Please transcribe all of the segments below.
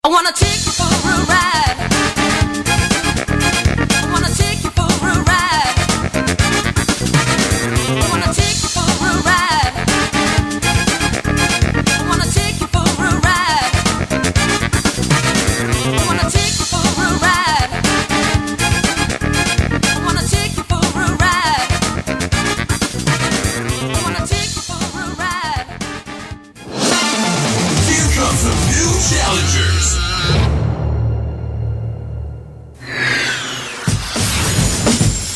I wanna take you for a ride. I wanna take you for a ride. I wanna take you for a ride. I wanna take you for a ride. I wanna take you for a ride. I wanna take you for a ride. I wanna take you for a ride. Here comes the new challengers.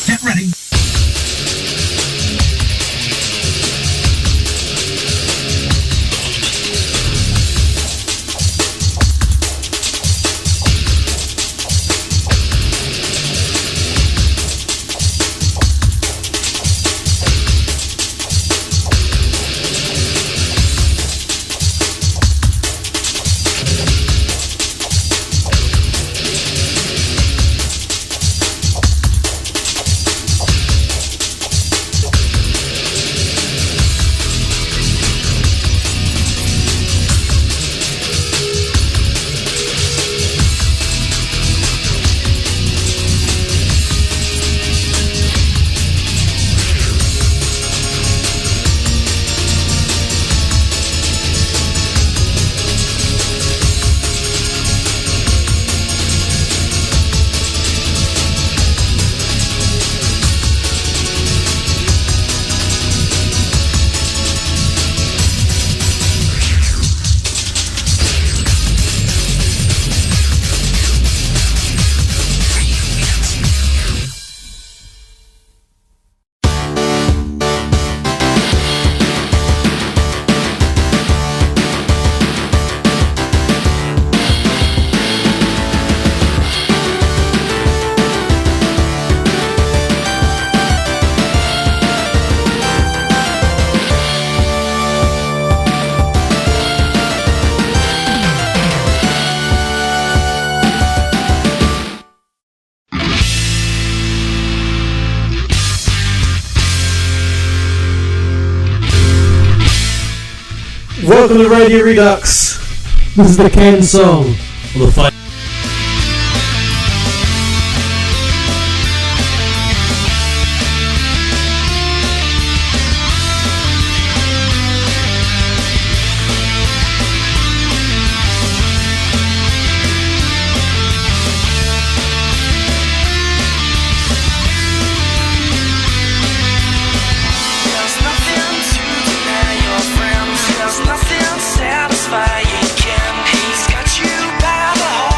Get ready. Welcome to Radio Redux. This is the Ken song. Or the fight. Satisfy you can. He's got you by the heart.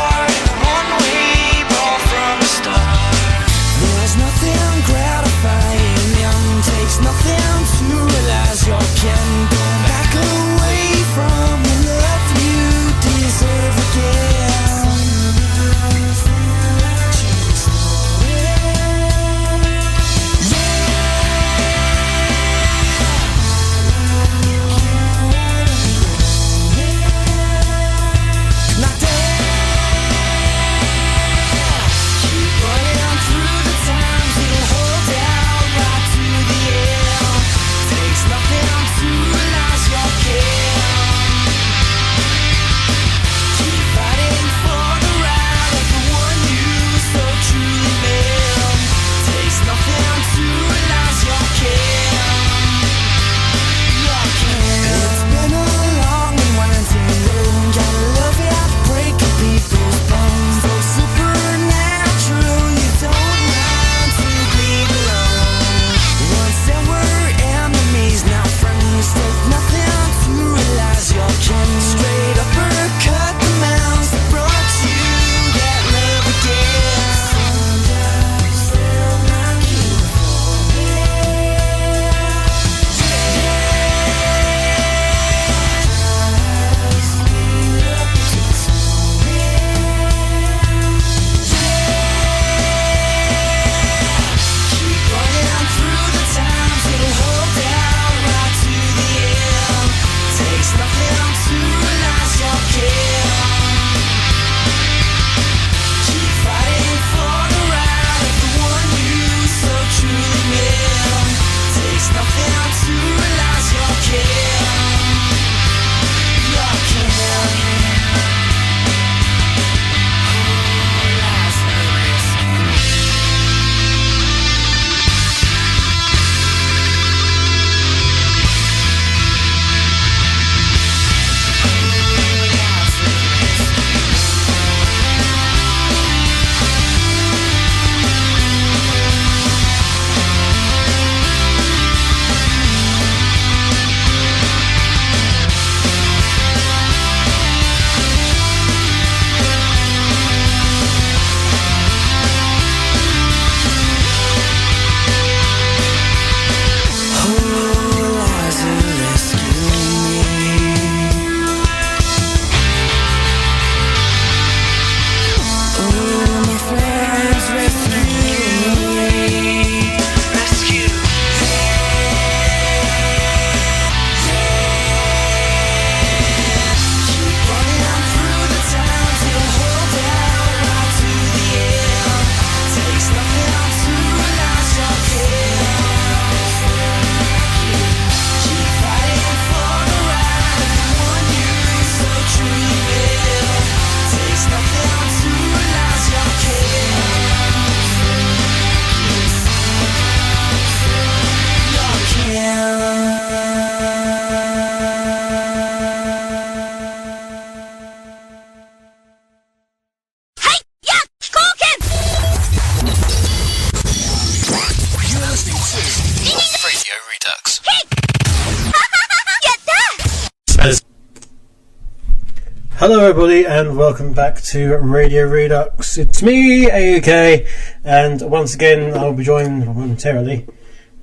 Hello everybody and welcome back to Radio Redux. It's me, AAUK, and once again I'll be joined momentarily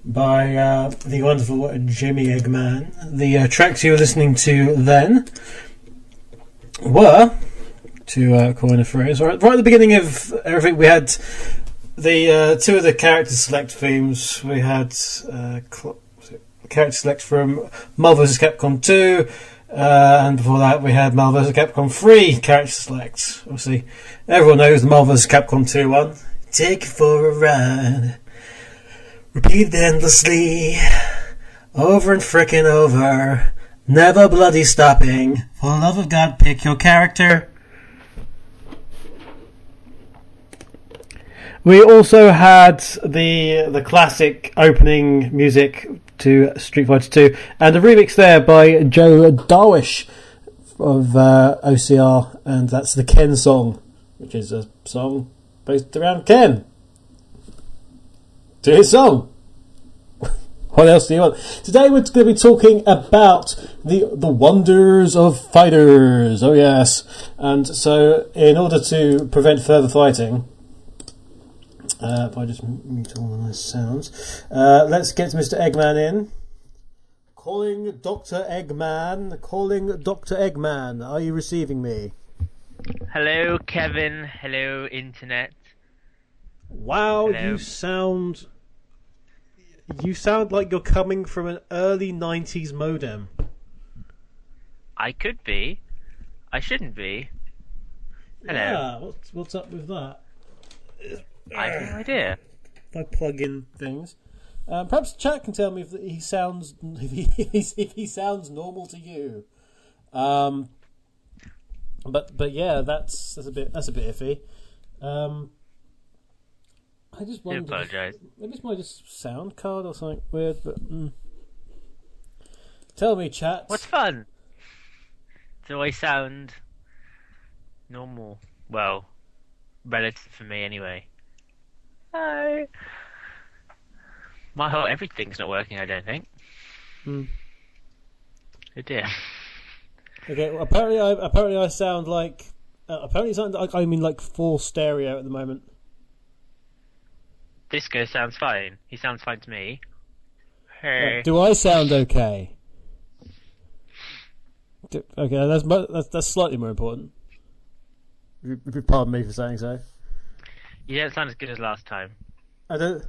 by the wonderful Jamie Eggman. The tracks you were listening to then were, to coin a phrase, right at the beginning of everything we had the two of the character select themes. We had character select from Marvel vs. Capcom 2, and before that we had Marvel vs. Capcom 3 character select. Obviously, everyone knows the Marvel vs. Capcom 2 one. Take you for a ride, repeat endlessly, over and frickin' over, never bloody stopping. For the love of God, pick your character. We also had the classic opening music to Street Fighter 2, and a remix there by Joe Darwish of OCR, and that's the Ken song, which is a song based around Ken. To his song. What else do you want? Today we're going to be talking about the wonders of fighters. Oh yes. And so in order to prevent further fighting, if I just mute all the nice sounds, let's get Mr. Eggman in. Calling Dr. Eggman. Calling Dr. Eggman. Are you receiving me? Hello, Kevin. Hello, Internet. Wow, Hello. You sound like you're coming from an early 90s modem. I could be. I shouldn't be. Hello. Yeah, what's up with that? I have no idea. If I plug in things, perhaps chat can tell me if he sounds if he sounds normal to you. But yeah, that's a bit iffy. I just I wondered. apologise. Maybe it's my just sound card or something weird. But tell me, chat. What's fun? Do I sound normal? Well, relative for me anyway. Hi. My whole everything's not working, I don't think. Oh dear. Okay. Well, apparently I sound like like full stereo at the moment. Disco sounds fine. He sounds fine to me. Hey. Do I sound okay? Okay, that's slightly more important. Pardon me for saying so. You don't sound as good as last time. I don't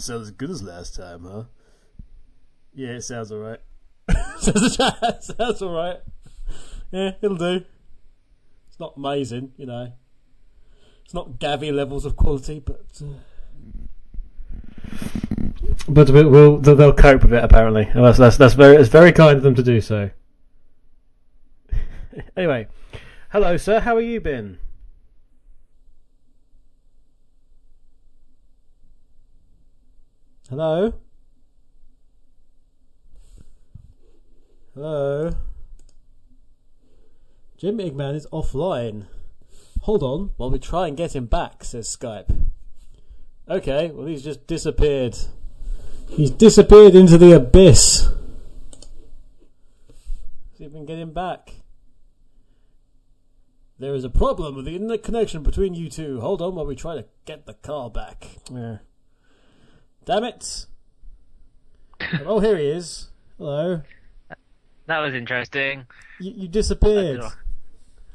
sound as good as last time, huh? Yeah, it sounds alright. Sounds alright. Yeah, it'll do. It's not amazing, you know. It's not Gavi levels of quality, but they'll cope with it apparently. And that's very kind of them to do so. Anyway, hello sir, how have you been? Hello? Hello? Jim Eggman is offline. Hold on while we try and get him back, says Skype. Okay, well he's just disappeared. He's disappeared into the abyss. See if we can get him back. There is a problem with the internet connection between you two. Hold on while we try to get the car back. Yeah. Damn it! Oh, here he is. Hello. That was interesting. You disappeared.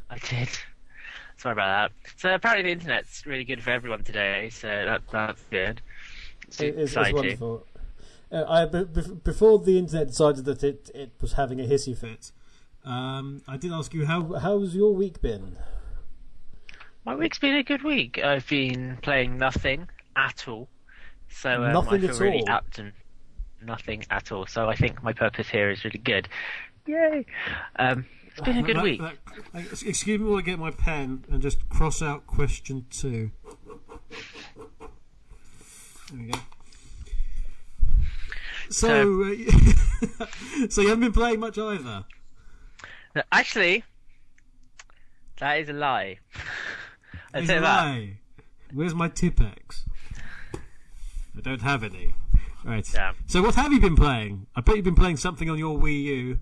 I did. Sorry about that. So apparently the internet's really good for everyone today, so that's good. It's wonderful. Before the internet decided that it was having a hissy fit, I did ask you how's your week been? My week's been a good week. I've been playing nothing at all. So Nothing I feel at really all? apt and nothing at all. So I think my purpose here is really good. Yay! It's been a good week. Excuse me while I get my pen and just cross out question 2. There we go. So you haven't been playing much either? No, actually, that is a lie. I'll It's say a that. lie. Where's my Tipex? I don't have any. Right. Yeah. So what have you been playing? I bet you've been playing something on your Wii U.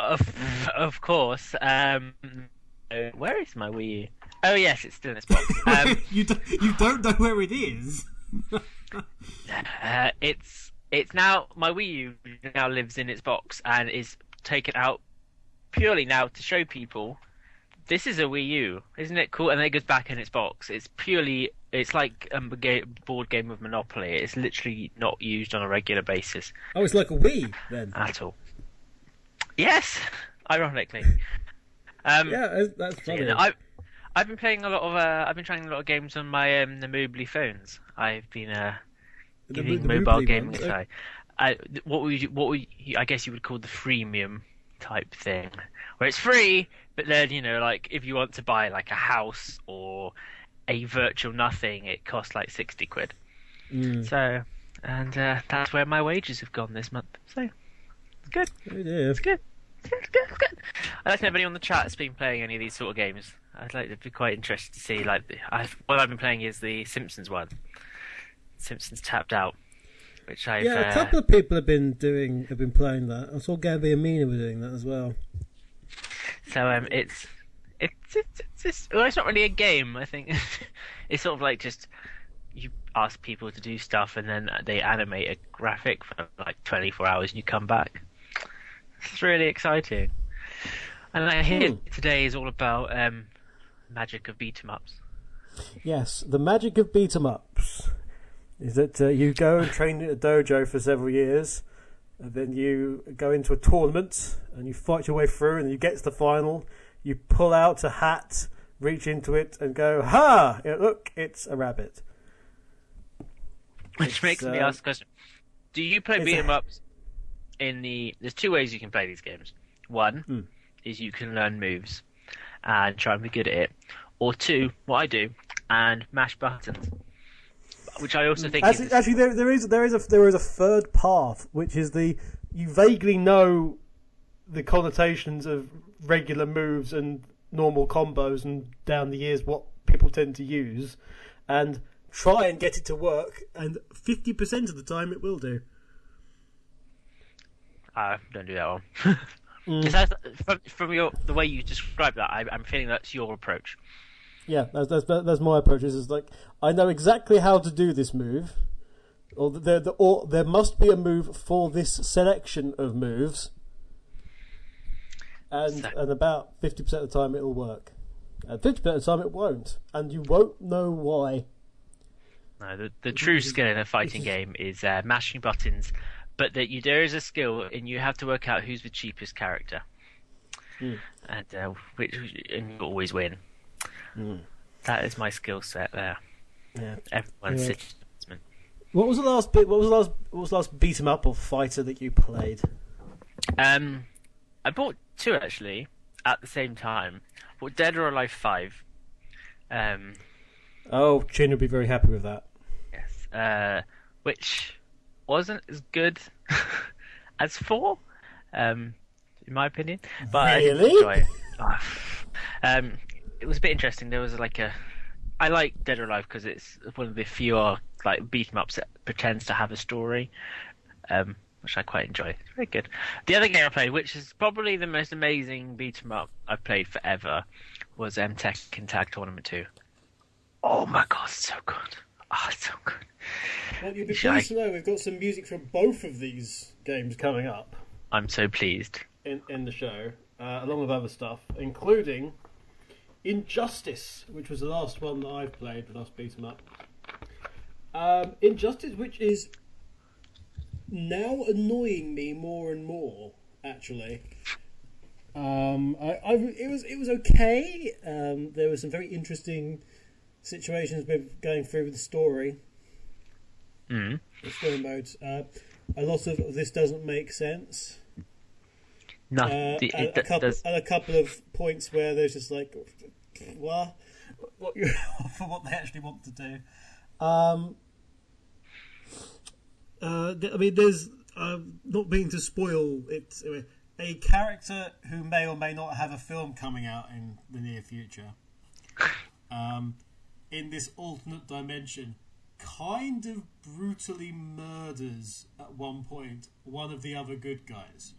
Of course. Where is my Wii U? Oh yes, it's still in its box. You don't know where it is. It's now my Wii U now lives in its box and is taken out purely now to show people this is a Wii U, isn't it cool? And then it goes back in its box. It's like a board game of Monopoly. It's literally not used on a regular basis. Oh, it's like a Wii then. At all. Yes, ironically. Yeah, that's funny. I've been playing I've been trying a lot of games on my the Moobly phones. I've been giving mobile gaming a try. What would you, I guess you would call the freemium type thing, where it's free, but then like if you want to buy like a house or a virtual nothing, it costs like 60 quid. So, and that's where my wages have gone this month. So it's good. It's good. It's good. I'd like to know if anyone in the chat has been playing any of these sort of games. I'd like to be quite interested to see. Like, what I've been playing is the Simpsons one. Simpsons Tapped Out, which I've a couple of people have been playing that. I saw Gabby and Mina were doing that as well. So it's not really a game. I think it's sort of like just you ask people to do stuff and then they animate a graphic for like 24 hours and you come back. It's really exciting. And I hear today is all about magic of beat 'em ups. Yes, the magic of beat 'em ups is that you go and train at a dojo for several years, and then you go into a tournament and you fight your way through, and you get to the final. You pull out a hat, reach into it, and go, "Ha! Look, it's a rabbit." Which makes me ask a question: do you play beat 'em ups? There's two ways you can play these games. One is you can learn moves and try and be good at it, or two, what I do, and mash buttons, which I also think actually there is a third path, which is you vaguely know the connotations of regular moves and normal combos and down the years what people tend to use, and try and get it to work, and 50% of the time it will do. Don't do that one. From the way you describe that, I'm feeling that's your approach. Yeah, that's my approach. Is like I know exactly how to do this move, or there must be a move for this selection of moves, and about 50% of the time it will work, and 50% of the time it won't, and you won't know why. No, the true skill in a fighting game is mashing buttons. But there is a skill, and you have to work out who's the cheapest character, and you always win. That is my skill set there. Yeah, everyone's situation. What was the last bit? What was the last beat 'em up or fighter that you played? I bought two actually at the same time. I bought Dead or Alive 5. Oh, Chin would be very happy with that. Yes, which wasn't as good as 4, in my opinion. But really? I did enjoy it. It was a bit interesting. There was I like Dead or Alive because it's one of the fewer like beat 'em ups that pretends to have a story, which I quite enjoy. It's very good. The other game I played, which is probably the most amazing beat 'em up I've played forever, was Tekken Tag Tournament 2. Oh my god, it's so good. Oh, it's so good. Well, you'll be pleased to know we've got some music from both of these games coming up. I'm so pleased. In the show, along with other stuff, including Injustice, which was the last one that I've played, the last beat 'em up. Injustice, which is now annoying me more and more, actually. It was okay. There were some very interesting situations with going through with the story. The story modes. A lot of this doesn't make sense. No, a couple of points where there's just like, what for what they actually want to do. I mean, there's not being to spoil it. A character who may or may not have a film coming out in the near future. In this alternate dimension, kind of brutally murders at one point one of the other good guys.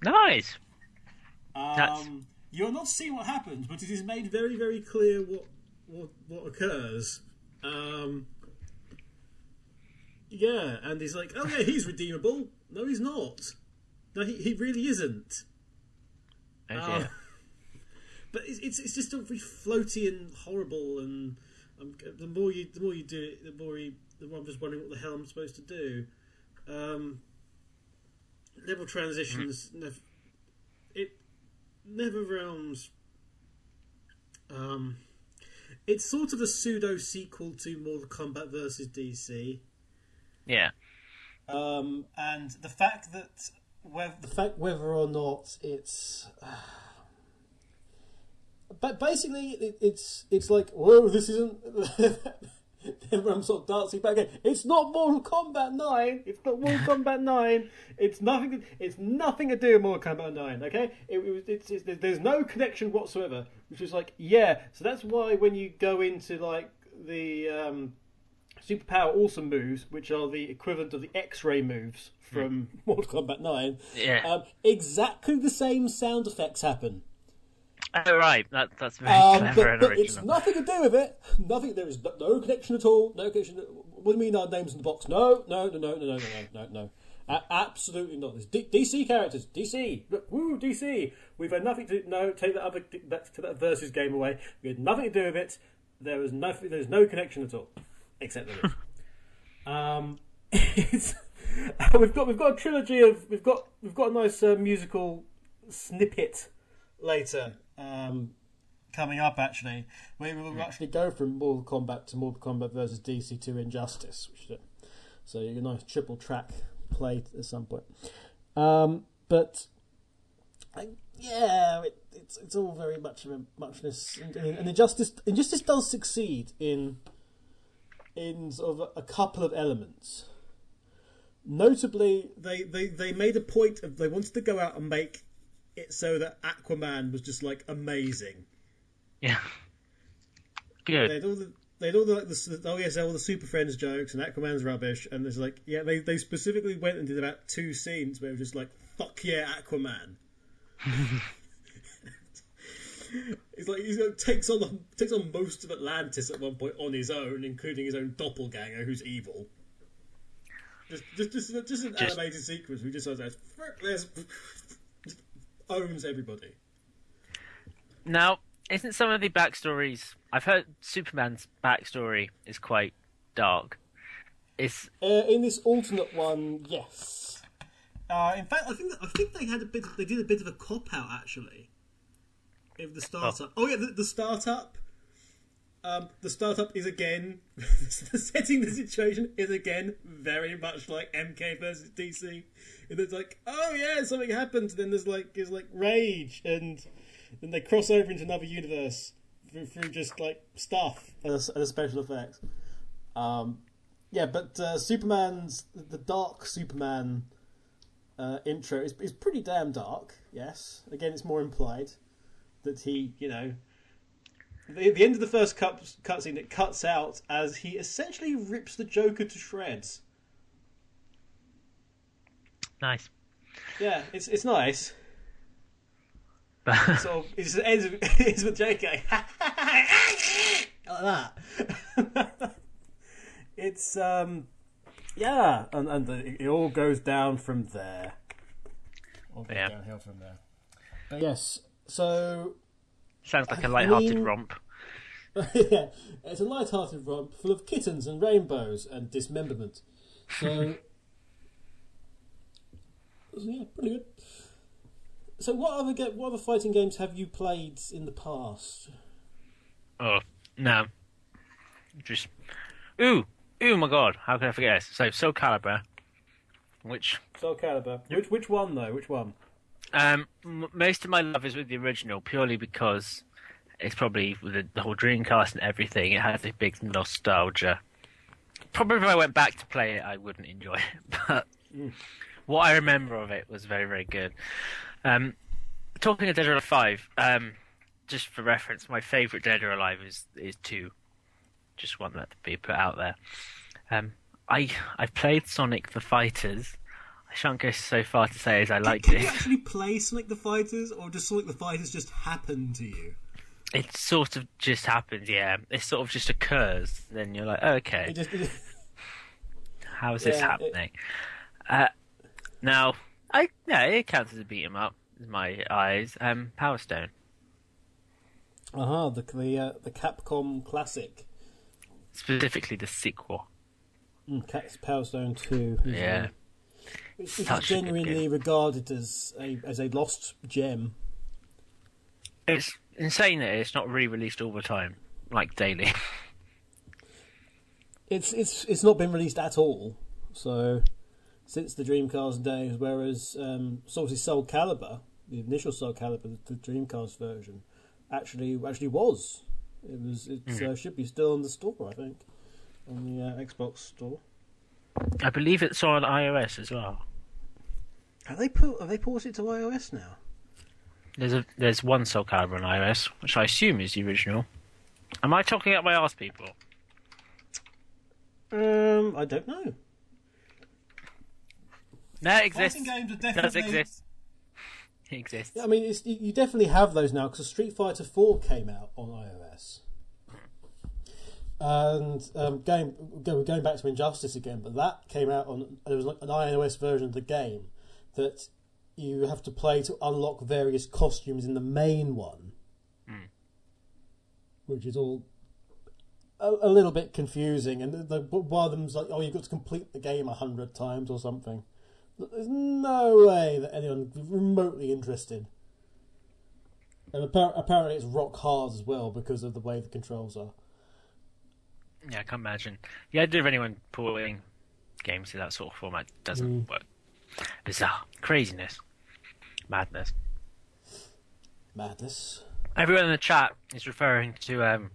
Nice. You're not seeing what happens, but it is made very, very clear what occurs. Yeah, and he's like, oh yeah, he's redeemable. No, he's not. No, he really isn't. Oh dear. But it's just all very floaty and horrible, and the more you do it, the more I'm just wondering what the hell I'm supposed to do. Level transitions, NetherRealms. It's sort of a pseudo sequel to Mortal Kombat versus DC. Yeah. And the fact whether or not it's, but basically it's like, whoa, this isn't. Then I'm sort of dancing back again. It's not Mortal Kombat 9. It's not Mortal Kombat 9. It's nothing. It's nothing to do with Mortal Kombat 9. Okay, there's no connection whatsoever. Which is like, yeah. So that's why when you go into like the superpower awesome moves, which are the equivalent of the X-ray moves from Mortal Kombat 9, exactly the same sound effects happen. Oh right, that's very clever and but original. it's nothing to do with it. Nothing. There is no connection at all. No connection. What do you mean our names in the box? No. Absolutely not. There's DC characters. DC. Woo, DC. We've had nothing to. No, take that versus game away. We had nothing to do with it. There's no connection at all, except there is. We've got a trilogy of we've got a nice musical snippet later coming up. Actually, we will actually go from Mortal Kombat to Mortal Kombat versus DC to Injustice, so you get a nice triple track play at some point. But it's all very much of a muchness, and Injustice does succeed in sort of a couple of elements. Notably, they made a point of they wanted to go out and make it so that Aquaman was just like amazing. Yeah. Good. They had all the Super Friends jokes and Aquaman's rubbish, and there's like they specifically went and did about 2 scenes where it was just like fuck yeah Aquaman. It's like he takes on most of Atlantis at one point on his own, including his own doppelganger who's evil. Just an animated sequence. We just owns everybody. Now, isn't some of the backstories? I've heard Superman's backstory is quite dark. Is in this alternate one, yes. In fact, I think they had they did a bit of a cop out actually. Of the startup. The startup. The startup is again setting the situation is again very much like MK versus DC. And it's like, oh yeah, something happened. And then there's like rage, and then they cross over into another universe through just like stuff as special effects. But Superman's the dark Superman intro is pretty damn dark. Yes, again, it's more implied that he, the end of the first cutscene, it cuts out as he essentially rips the Joker to shreds. nice. Yeah, it's nice. Sort of, it just ends with Joker like that. It's and it all goes down from there. All goes downhill from there. But yes. So Sounds like a light-hearted romp. Yeah, it's a light-hearted romp full of kittens and rainbows and dismemberment. So yeah, pretty good. So what other fighting games have you played in the past? Oh no, just ooh my god! How can I forget this? So Soul Calibur, which one though? Which one? Most of my love is with the original, purely because it's probably with the whole Dreamcast and everything. It has a big nostalgia. Probably if I went back to play it, I wouldn't enjoy it. But what I remember of it was very, very good. Talking of Dead or Alive 5, just for reference, my favourite Dead or Alive is 2. Just want that to be put out there. I've played Sonic the Fighters. I shan't go so far to say as I liked Can you it. actually play Sonic the Fighters, or does Sonic the Fighters just happen to you? It sort of just happens, yeah. It sort of just occurs. Then you're like, oh, okay, how is this happening? Now, it counts as a beat 'em up in my eyes. Power Stone. The Capcom classic. Specifically the sequel. Power Stone 2. Yeah. It's Such a good genuinely game. regarded as a lost gem. It's insane that it's not re-released all the time, like daily. It's not been released at all. So since the Dreamcast days, whereas obviously Soul Calibur, the initial Soul Calibur, the Dreamcast version, actually was. It should be still on the store, I think, on the Xbox store. I believe it's on iOS as well. Have they ported it to iOS now? There's one Soul Calibur on iOS, which I assume is the original. Am I talking up my arse, people? I don't know. No, it exists. Fighting games are Does definitely exist. It exists. Yeah, I mean, you definitely have those now because Street Fighter 4 came out on iOS. And going back to Injustice again, but that came out on. There was like an iOS version of the game that you have to play to unlock various costumes in the main one, which is all a little bit confusing. And one of them's like, "Oh, you've got to complete the game 100 times or something." There's no way that anyone remotely interested. And apparently, it's rock hard as well because of the way the controls are. Yeah, I can't imagine. The idea of anyone porting games to that sort of format doesn't work. Bizarre. Craziness. Madness. Everyone in the chat is referring to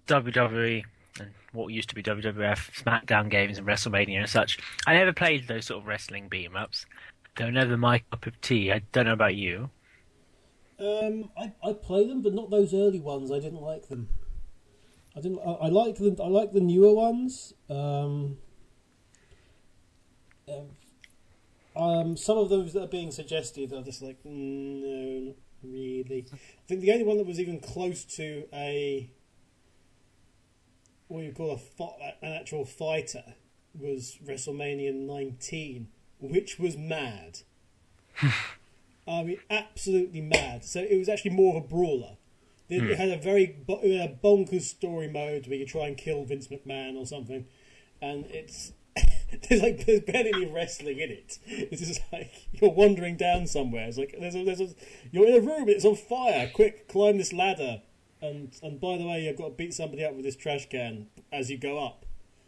WWE and what used to be WWF, SmackDown games and WrestleMania and such. I never played those sort of wrestling beat-em-ups. They were never my cup of tea. I don't know about you. I play them, but not those early ones. I didn't like them. I like the newer ones. Some of those that are being suggested are just like, no, not really. I think the only one that was even close to what you call an actual fighter was WrestleMania 19, which was mad. I mean, absolutely mad. So it was actually more of a brawler. It had a bonkers story mode where you try and kill Vince McMahon or something, and it's there's barely any wrestling in it. It's just like you're wandering down somewhere. It's like you're in a room. It's on fire. Quick, climb this ladder, and by the way, you've got to beat somebody up with this trash can as you go up.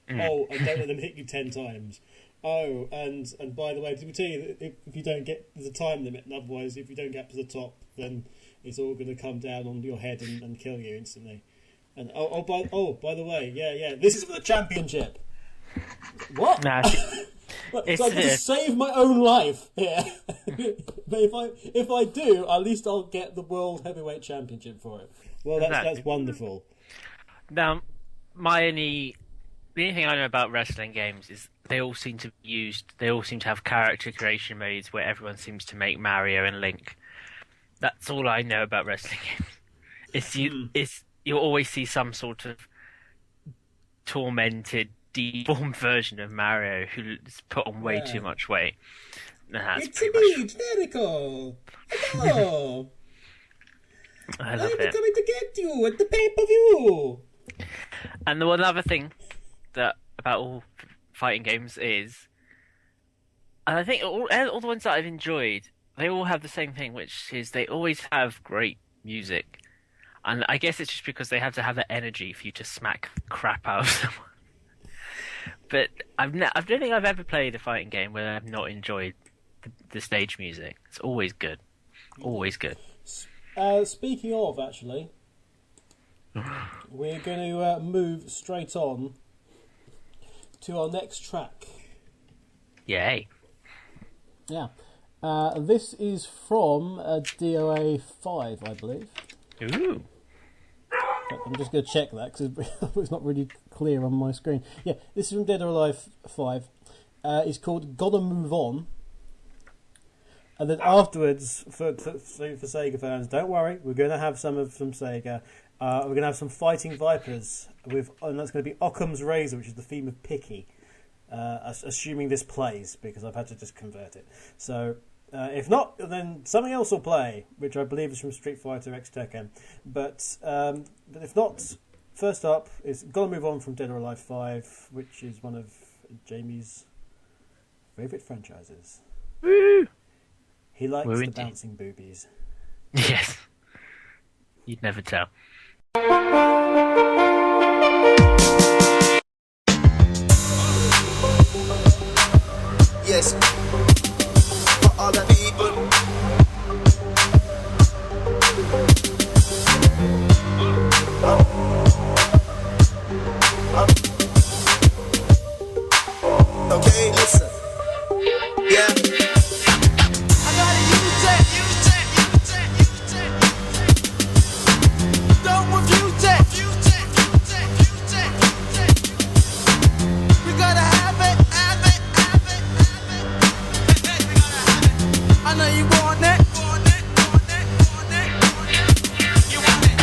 Oh, and don't let them hit you 10 times. Oh, and by the way, did we tell you that if you don't get, there's a time limit, and otherwise, if you don't get up to the top, then it's all going to come down on your head and kill you instantly. And by the way, yeah, this is for the championship. What? Nah, so I can save my own life here. But if I do, at least I'll get the World Heavyweight Championship for it. Well, that's wonderful. Now, the only thing I know about wrestling games is they all seem to have character creation modes where everyone seems to make Mario and Link. That's all I know about wrestling games. You'll always see some sort of tormented, deformed version of Mario who's put on way too much weight. And that's it's me, Jericho! Hello! I love I'm it. coming to get you at the pay-per-view! And the one other thing that about all fighting games is, and I think all the ones that I've enjoyed, they all have the same thing, which is they always have great music. And I guess it's just because they have to have that energy for you to smack the crap out of someone. But I don't think I've ever played a fighting game where I've not enjoyed the stage music. It's always good. Always good. Speaking of, actually, we're going to move straight on to our next track. Yay. Yeah. This is from DOA 5, I believe. Ooh. I'm just going to check that because it's not really clear on my screen. Yeah, this is from Dead or Alive 5. is called Gotta Move On. And then afterwards, for Sega fans, don't worry, we're going to have some Sega. We're going to have some Fighting Vipers, and that's going to be Occam's Razor, which is the theme of Picky. Assuming this plays, because I've had to just convert it. So, if not, then something else will play, which I believe is from Street Fighter X Tekken. But if not, first up is Gotta Move On from Dead or Alive 5, which is one of Jamie's favourite franchises. Woo! He likes the bouncing boobies. Yes. You'd never tell. Yes, for all the people. Okay, listen. Yeah. I gotta use it. Don't refuse it. We gotta have it. I know you want it. You want it.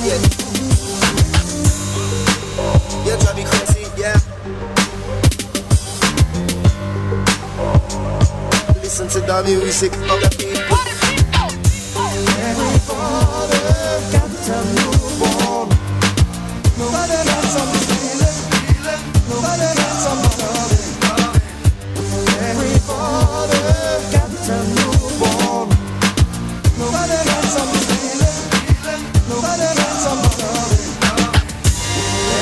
Yeah. You drive me crazy, yeah. Listen to the music of the people. Everybody got to move on. Nobody got some feeling. Nobody got some loving. Everybody got to move on. Nobody got some feeling. Nobody got some loving.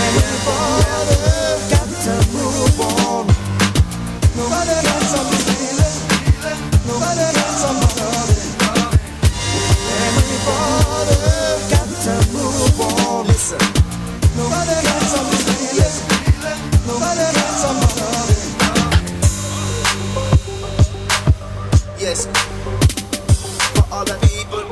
Everybody got to move on. Nobody got some feeling. Nobody got some loving. Everybody got to move on. Listen. Nobody got some feeling. Nobody got some loving. Yes. For all the people.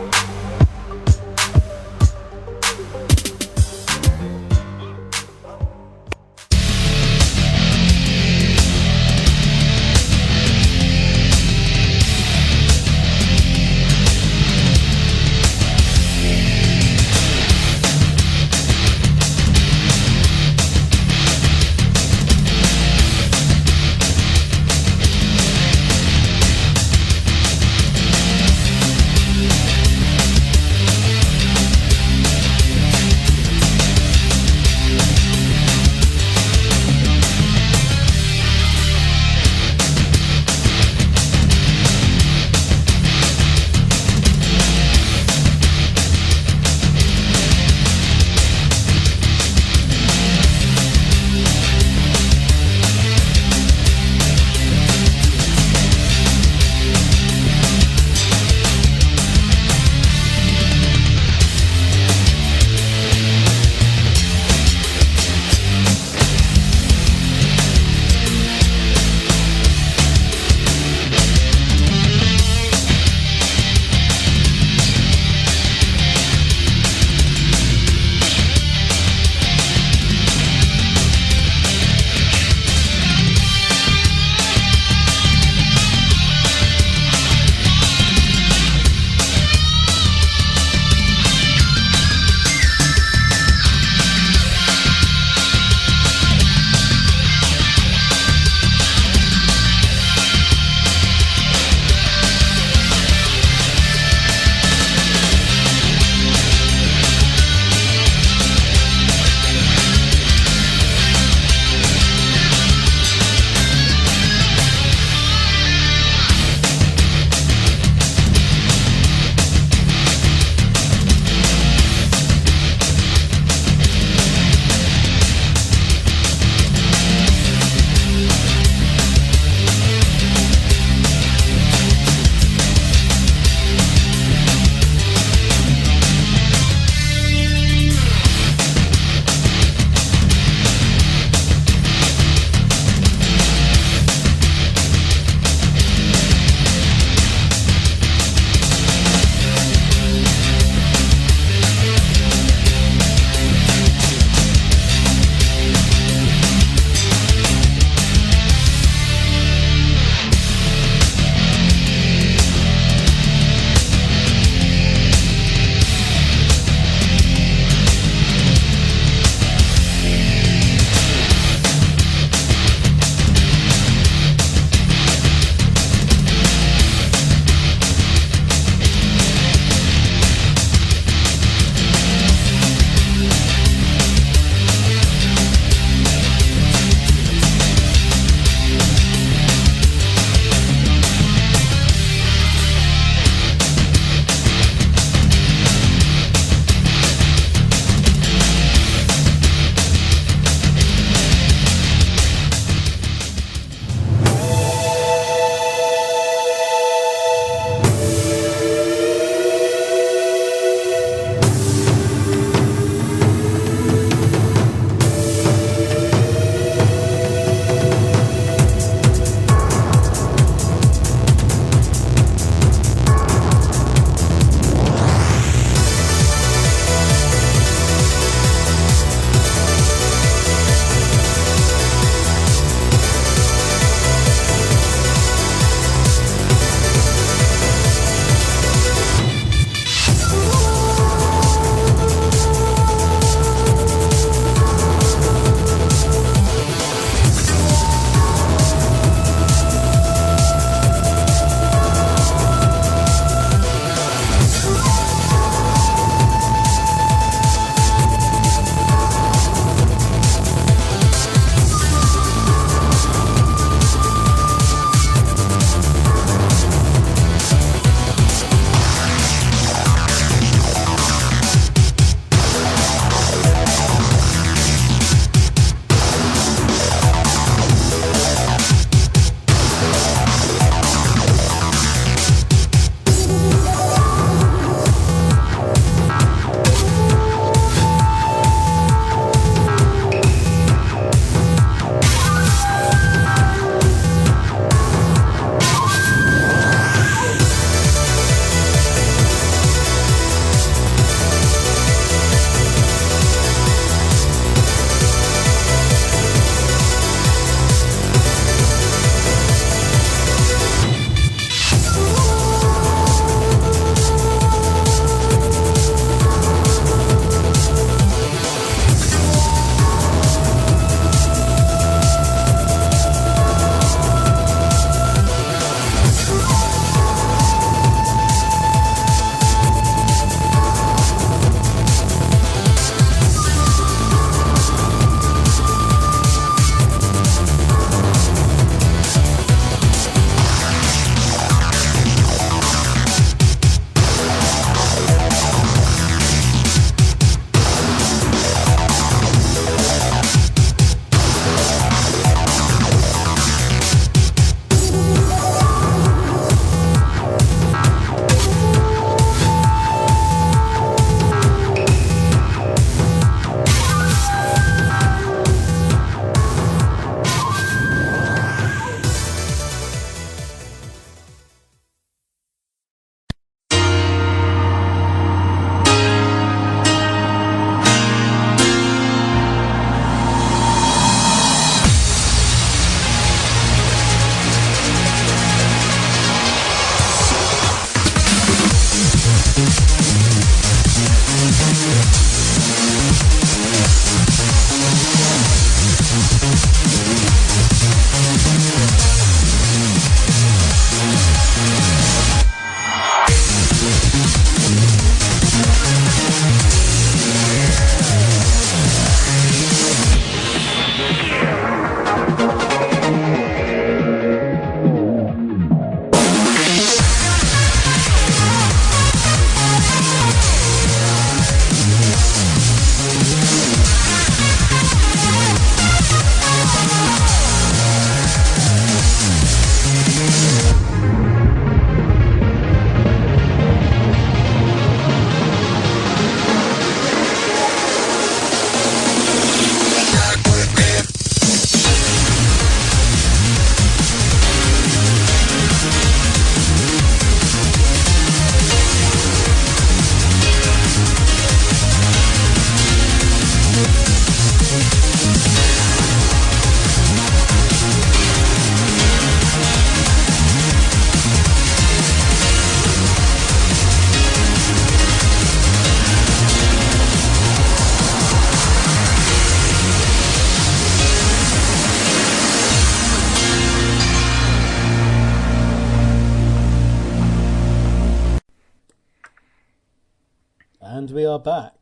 And we are back.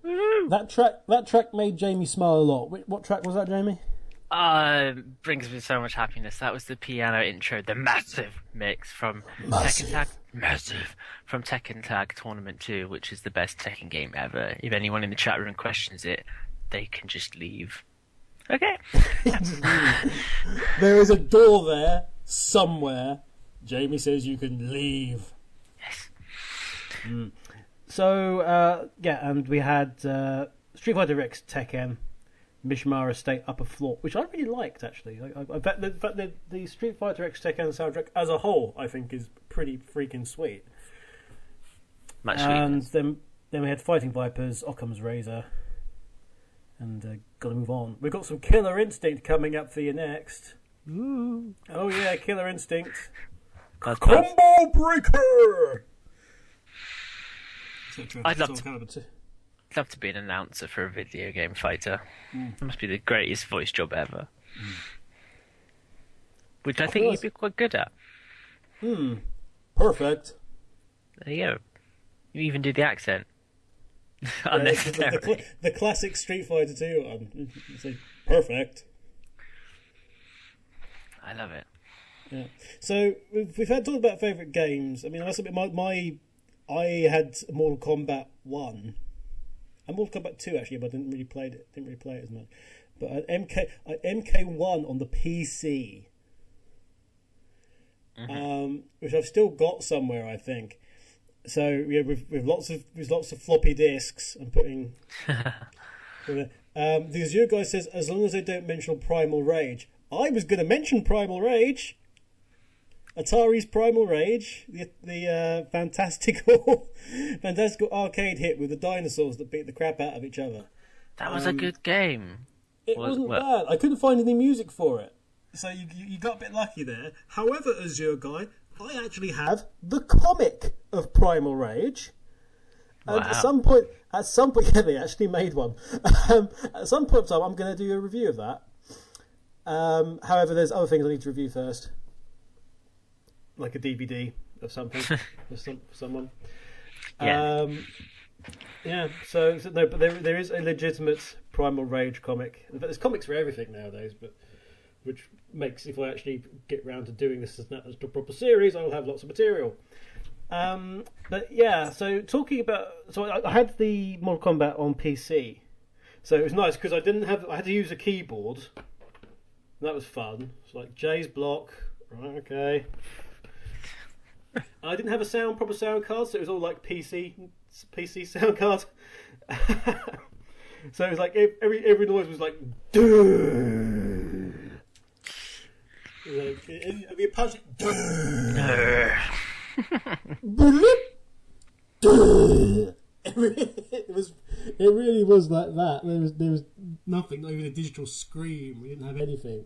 That track made Jamie smile a lot. What track was that, Jamie? Brings me so much happiness. That was the piano intro, the massive mix from Massive. Tekken Tag Tournament 2, which is the best Tekken game ever. If anyone in the chat room questions it, they can just leave. Okay. There is a door there somewhere. Jamie says you can leave. Yes. So, and we had Street Fighter X Tekken, Mishmara State Upper Floor, which I really liked, actually. I bet the Street Fighter X Tekken soundtrack as a whole, I think, is pretty freaking sweet. Much And sweetness. then we had Fighting Vipers, Occam's Razor, and Gotta Move On. We've got some Killer Instinct coming up for you next. Ooh. Oh yeah, Killer Instinct. That's- Combo Breaker! I'd love to be an announcer for a video game fighter. That must be the greatest voice job ever. Which I think you'd be quite good at. Perfect. There you go. You even do the accent. Unnecessarily. The classic Street Fighter 2 one. It's like, perfect. I love it. Yeah. So we've had talk about favourite games. I mean, I must admit, I had Mortal Kombat 1 and Mortal Kombat 2 actually, but I didn't really play it as much. But I had MK1 on the PC, which I've still got somewhere, I think. So yeah, with lots of floppy disks. I'm putting. The Azure guy says, as long as they don't mention Primal Rage. I was going to mention Primal Rage. Atari's Primal Rage, the fantastical arcade hit with the dinosaurs that beat the crap out of each other. That was a good game. It wasn't bad. I couldn't find any music for it, so you got a bit lucky there. However, Azure guy, I actually have the comic of Primal Rage. And Wow. at some point, yeah, they actually made one. At some point in time, I'm going to do a review of that. However, there's other things I need to review first, like a DVD of something for someone. Yeah. Yeah. So no, but there is a legitimate Primal Rage comic. But there's comics for everything nowadays. But which makes, if I actually get round to doing this as a proper series, I'll have lots of material. But yeah, so talking about, I had the Mortal Kombat on PC, so it was nice because I had to use a keyboard. That was fun. It's like J's block, right? Okay. I didn't have a proper sound card, so it was all like PC sound card. So it was like every noise was like, duh. Like, if you punch it, duh. It really was like that. There was nothing, not even a digital screen. We didn't have anything.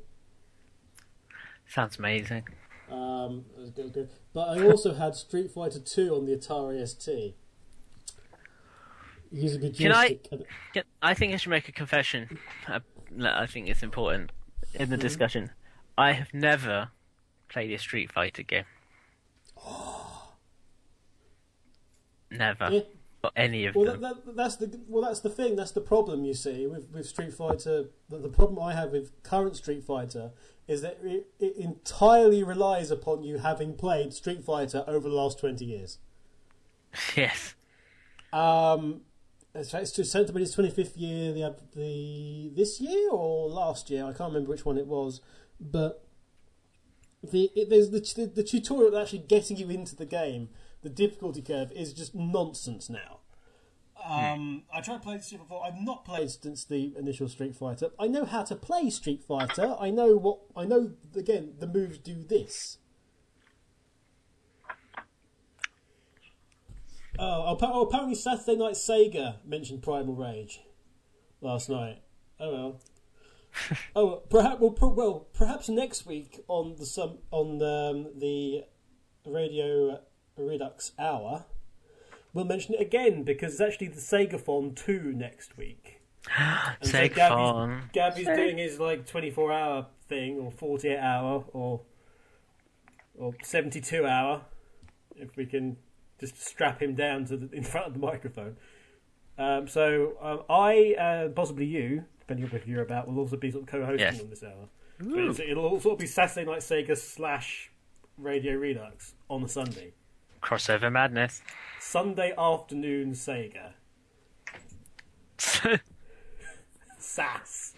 Sounds amazing. It was good. But I also had Street Fighter 2 on the Atari ST. Using a joystick. I think I should make a confession. I think it's important in the discussion. I have never played a Street Fighter game. Never. Yeah. Or any of Well, them. that's the thing. That's the problem. You see, with Street Fighter, the problem I have with current Street Fighter is that it entirely relies upon you having played Street Fighter over the last 20 years. Yes. It's Centimeter's 25th year. This year or last year, I can't remember which one it was, but there's the tutorial actually getting you into the game. The difficulty curve is just nonsense now. I tried playing Street Fighter. I've not played since the initial Street Fighter. I know how to play Street Fighter. I know again, the moves do this. Apparently Saturday Night Sega mentioned Primal Rage last night. Oh well. Perhaps next week on the Radio Redux Hour, we'll mention it again because it's actually the Segathon 2 next week. Segathon. So Gabby's doing his 24-hour thing, or 48-hour, or 72-hour, if we can just strap him down in front of the microphone. So I, possibly you, depending on what you're about, will also be sort of co-hosting on this hour. It'll also be Saturday Night Sega / Radio Redux on the Sunday. Crossover madness. Sunday afternoon Sega. Sass.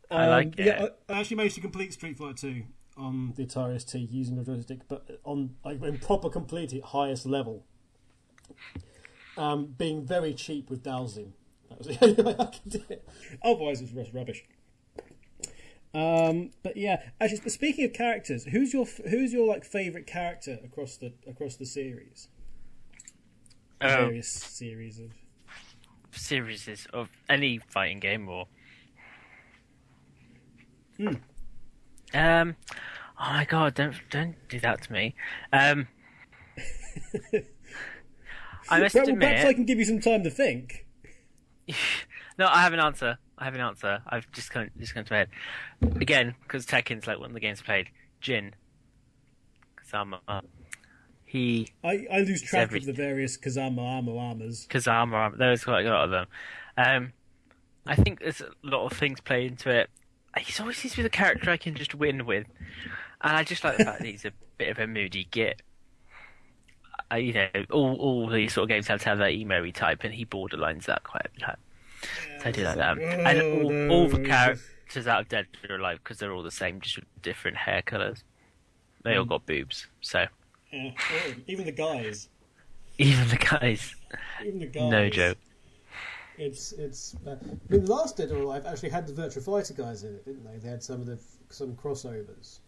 I like it. Yeah, I actually managed to complete Street Fighter 2 on the Atari ST using a joystick, but in proper complete at highest level. Being very cheap with dowsing. That was the only way I could do it. Otherwise, it was rubbish. But yeah, actually, speaking of characters, who's your favourite character across the series? Various series of any fighting game, or oh my god, don't do that to me. I must admit, perhaps I can give you some time to think. No, I have an answer. I've just come to my head. Again, because Tekken's one of the games I played. Jin. Kazama. I lose track of the various Kazama armors. There's quite a lot of them. I think there's a lot of things play into it. He always seems to be the character I can just win with. And I just like the fact that he's a bit of a moody git. All these sort of games have to have that emo-y type, and he borderlines that quite a lot. So I do like that. And all the characters out of Dead are alive because they're all the same, just with different hair colours. They all got boobs, so. Yeah. Even the guys. No joke. It's. The last Dead or Alive actually had the Virtua Fighter guys in it, didn't they? They had some crossovers.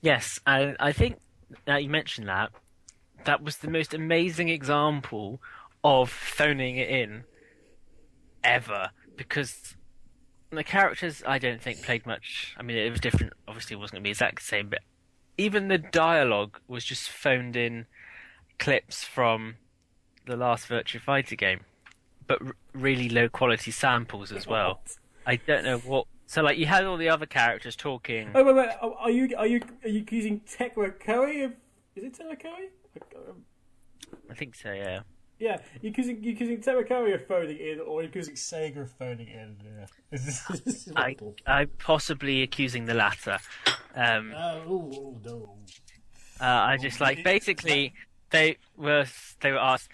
Yes, I think that you mentioned that. That was the most amazing example of phoning it in ever, because the characters I don't think played much. I mean, it was different. Obviously, it wasn't going to be exactly the same, but even the dialogue was just phoned in clips from the last Virtua Fighter game, but really low quality samples as well. I don't know what. So, you had all the other characters talking. Oh wait! Are you using Tekmo Koei? Is it Tekmo Koei? I think so. Yeah. Yeah, you're accusing Terracotta of phoning in, or you're accusing Sega of phoning in. Yeah. This is I'm possibly accusing the latter. No. I just basically they were asked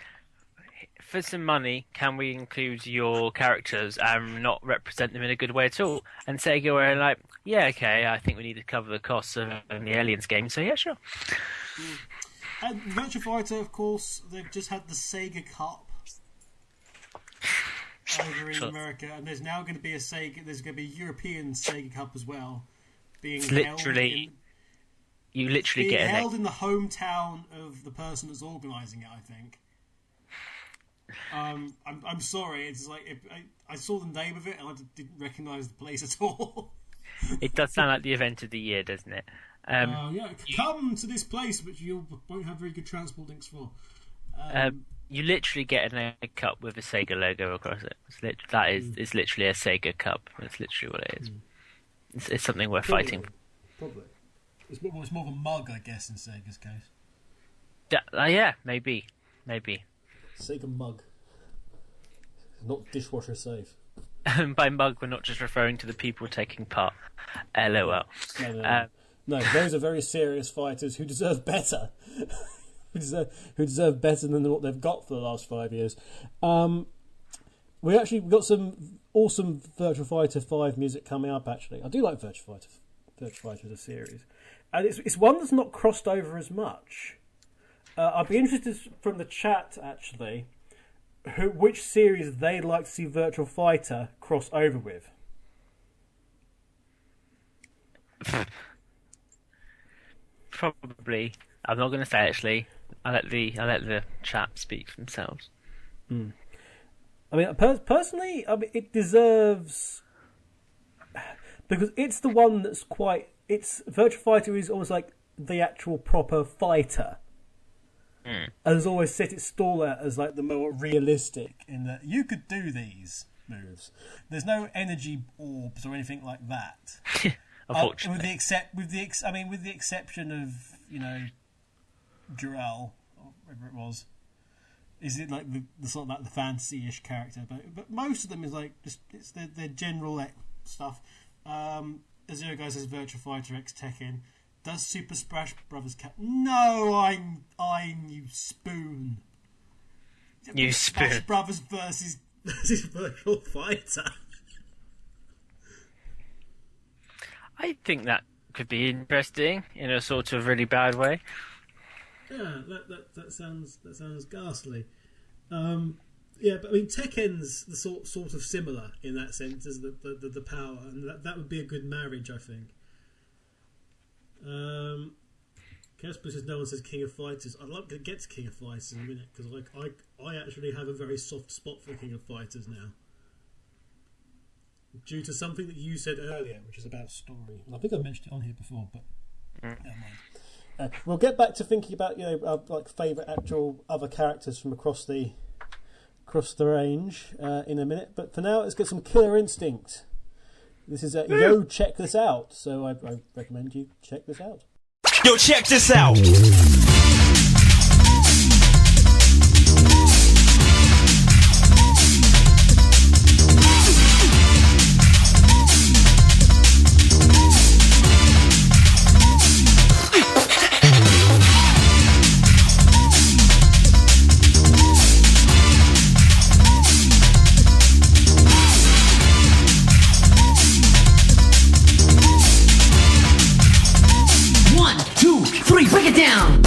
for some money. Can we include your characters and not represent them in a good way at all? And Sega were yeah, okay. I think we need to cover the costs of the Aliens game. So yeah, sure. And Virtua Fighter, of course, they've just had the Sega Cup over in America, and there's now going to be a European Sega Cup as well, being you literally get held in the hometown of the person that's organising it. I think. I'm sorry. It's I saw the name of it and I didn't recognise the place at all. It does sound like the event of the year, doesn't it? Come to this place, which you won't have very good transport links for. You literally get an egg cup with a Sega logo across it. It's literally a Sega cup. That's literally what it is. It's something worth fighting. Probably. It's more of a mug, I guess, in Sega's case. Yeah, maybe. Sega mug. Not dishwasher safe. By mug, we're not just referring to the people taking part. LOL. No, those are very serious fighters who deserve better. who deserve better than what they've got for the last 5 years. We got some awesome Virtua Fighter 5 music coming up, actually. I do like Virtua Fighter as a series. And it's one that's not crossed over as much. I'd be interested from the chat, actually, which series they'd like to see Virtua Fighter cross over with. Probably. I'm not going to say, actually. I let the chat speak for themselves. I mean, personally, it deserves, because it's the one that's Virtua Fighter is almost like the actual proper fighter. And has always set its stall out as like the more realistic, in that you could do these moves. There's no energy orbs or anything like that. Unfortunately, with the exception of Jarell, or whatever it was. Is it like the sort of like the fantasy-ish character? But most of them is like just it's their general stuff. Azure Guy says Virtua Fighter X Tekken. Does Super Smash Brothers count? No, I'm you spoon. You spoon. Smash Brothers versus Virtual Fighter. I think that could be interesting in a sort of really bad way. Yeah, that sounds ghastly. Yeah, but I mean Tekken's the sort of similar in that sense as the power, and that would be a good marriage, I think. Casper says no one says King of Fighters. I'd like to get to King of Fighters in a minute, because I actually have a very soft spot for King of Fighters now, due to something that you said earlier, which is about story. I think I mentioned it on here before, but never mind. We'll get back to thinking about like favourite actual other characters from across the range in a minute. But for now, let's get some Killer Instinct. This is Yo, check this out. So I recommend you check this out. Yo, check this out. Break it down.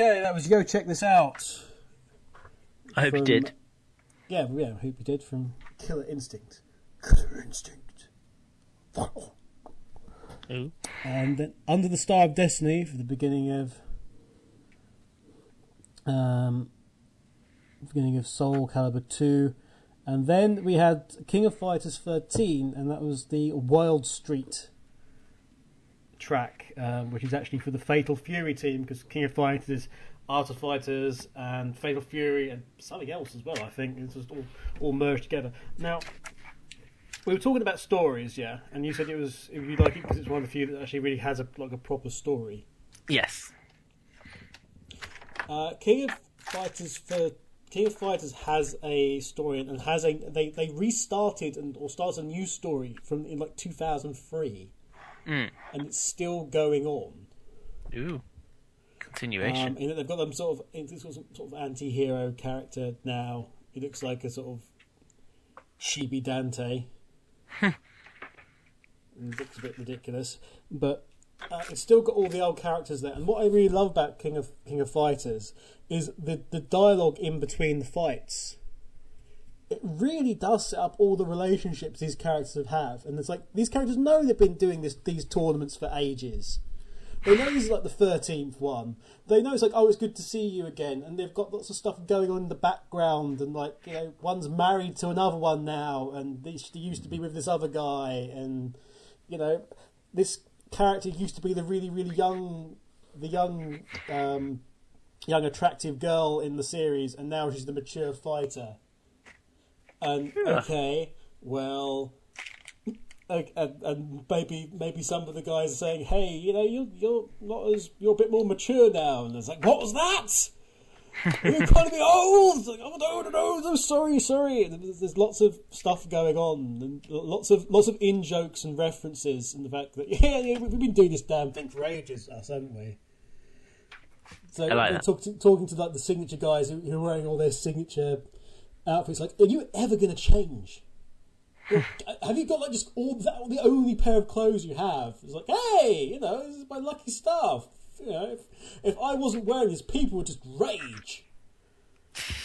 Okay, that was Yo Check This Out. I hope you did. Yeah, I hope you did, from Killer Instinct. Killer Instinct. Ooh. And then Under the Star of Destiny for the beginning of Soul Calibur 2. And then we had King of Fighters 13, and that was the Wild Street track, which is actually for the Fatal Fury team, because King of Fighters, Art of Fighters, and Fatal Fury, and something else as well, I think. It's just all merged together. Now, we were talking about stories, yeah, and you said you like it because it's one of the few that actually really has a proper story. Yes. King of Fighters has a story, and they restarted or started a new story in like 2003, and it's still going on. Ooh, continuation. And they've got them sort of anti-hero character now. He looks like a sort of chibi Dante. It looks a bit ridiculous, but it's still got all the old characters there. And what I really love about King of Fighters is the dialogue in between the fights. It really does set up all the relationships these characters have, and it's like these characters know they've been doing these tournaments for ages. They know this is like the 13th one. They know it's like, oh, it's good to see you again, and they've got lots of stuff going on in the background, and like, you know, one's married to another one now, and they used to be with this other guy, and you know, this character used to be the really, really young attractive girl in the series, and now she's the mature fighter. And okay, well. And maybe some of the guys are saying, "Hey, you know, you're a bit more mature now." And it's like, "What was that? You're kind of old." It's like, "Oh no, sorry." And there's lots of stuff going on, and lots of in jokes and references, and the fact that yeah, we've been doing this damn thing for ages, haven't we? So I like that. Talking to like the signature guys who are wearing all their signature outfits, like, are you ever going to change? Have you got like just the only pair of clothes you have? It's like, hey, you know, this is my lucky stuff. You know, if I wasn't wearing this, people would just rage.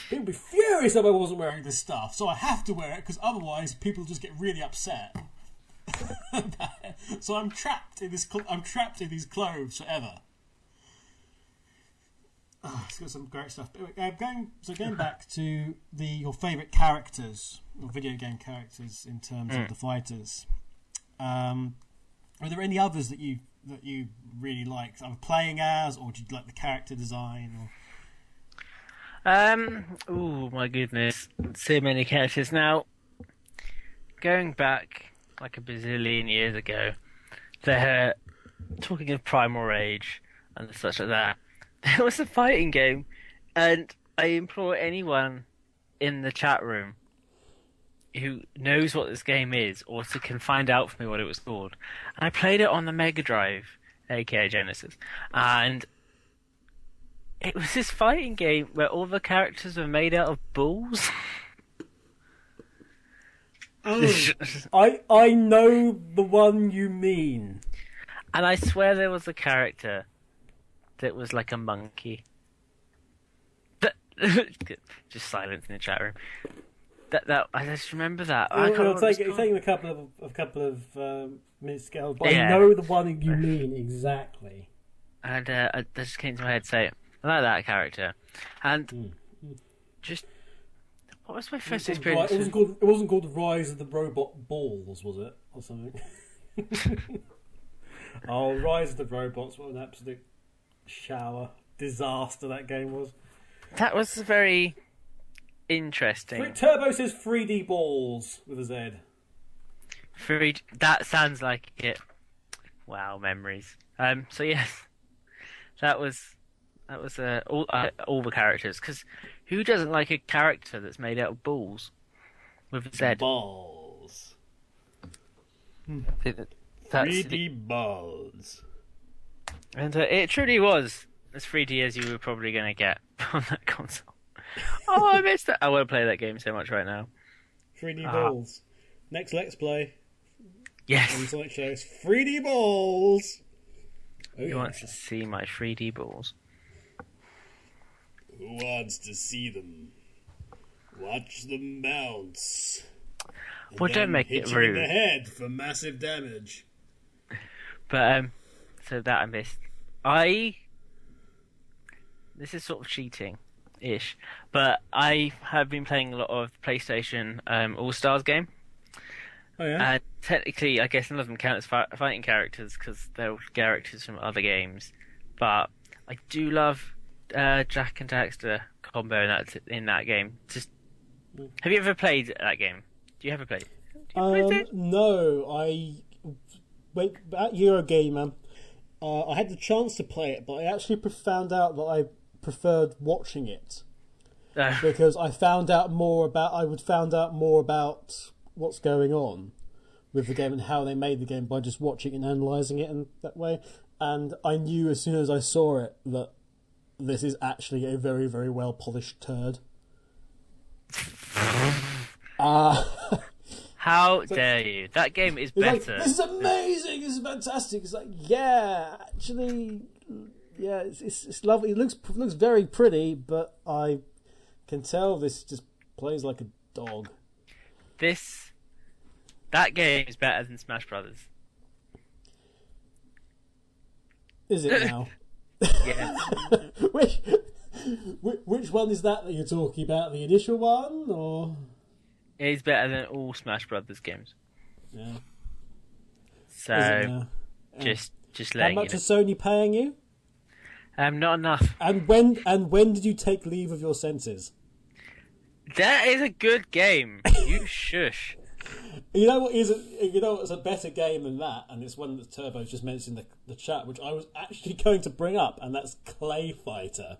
People would be furious if I wasn't wearing this stuff. So I have to wear it because otherwise people just get really upset. So I'm trapped in this. I'm trapped in these clothes forever. It's got some great stuff. Going back to your favourite characters, or video game characters, in terms of the fighters. Are there any others that you really liked, either playing as, or did you like the character design? Oh my goodness, so many characters. Now, going back like a bazillion years ago, they're talking of Primal Rage and such like that. There was a fighting game, and I implore anyone in the chat room who knows what this game is, or can find out for me what it was called. And I played it on the Mega Drive, aka Genesis, and it was this fighting game where all the characters were made out of balls. I know the one you mean. And I swear there was a character that was like a monkey. Just silence in the chat room. That I just remember that. It's taking a couple of minutes to get on, but yeah. I know the one you mean exactly. And that just came to my head. Say, I like that character. And just what was my first experience? It wasn't called Rise of the Robot Balls, was it, or something? Oh, Rise of the Robots! What an absolute shower disaster that game was. That was very interesting. Turbo says 3D balls with a Z. That sounds like it. Wow, memories. So yes, that was all the characters. Because who doesn't like a character that's made out of balls with a Z? Balls. 3D balls. And it truly was as 3D as you were probably going to get on that console. Oh, I missed that. I want to play that game so much right now. 3D balls. Next Let's Play. Yes. On Sonic shows. 3D balls. Who wants to see my 3D balls? Who wants to see them? Watch them bounce. And Well, don't make hit it you in the rude. head for massive damage. But so that I missed. This is sort of cheating-ish, but I have been playing a lot of PlayStation All Stars game. Oh yeah. And technically, I guess none of them count as fighting characters because they're all characters from other games. But I do love Jack and Daxter combo in that game. Have you ever played that game? Do you ever play? No, I went at Eurogamer. I had the chance to play it, but I actually found out that I preferred watching it because I found out more about. I would found out more about what's going on with the game and how they made the game by just watching and analysing it in that way. And I knew as soon as I saw it that this is actually a very, very well polished turd. How dare you? That game is better. Like, this is amazing. This is fantastic. It's like, yeah, actually, yeah, it's lovely. It looks very pretty, but I can tell this just plays like a dog. That game is better than Smash Brothers. Is it now? Yes. Which one is that you're talking about? The initial one, or? It is better than all Smash Brothers games. Yeah. So, Is it now? just How letting much you is Sony paying you? know. Not enough. And when did you take leave of your senses? That is a good game. You shush. You know what's a better game than that, and it's one that Turbo's just mentioned in the chat, which I was actually going to bring up, and that's Clay Fighter.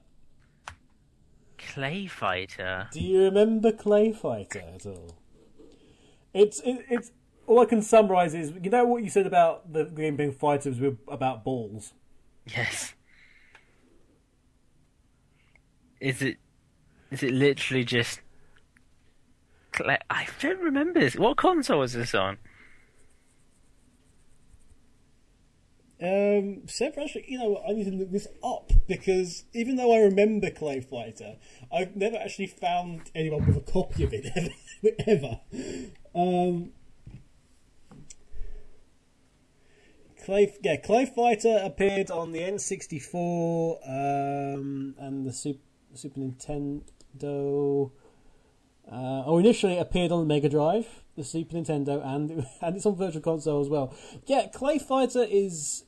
Clay Fighter. Do you remember Clay Fighter at all? It's all I can summarise is, you know what you said about the game being fighters with about balls. Yes. Is it literally just Clay? I don't remember this. What console was this on? Seth, actually, you know what? I need to look this up because even though I remember Clay Fighter, I've never actually found anyone with a copy of it ever. Clay Fighter appeared on the N64 and the Super Nintendo. Initially appeared on the Mega Drive, the Super Nintendo, and it's on Virtual Console as well. Yeah, Clay Fighter is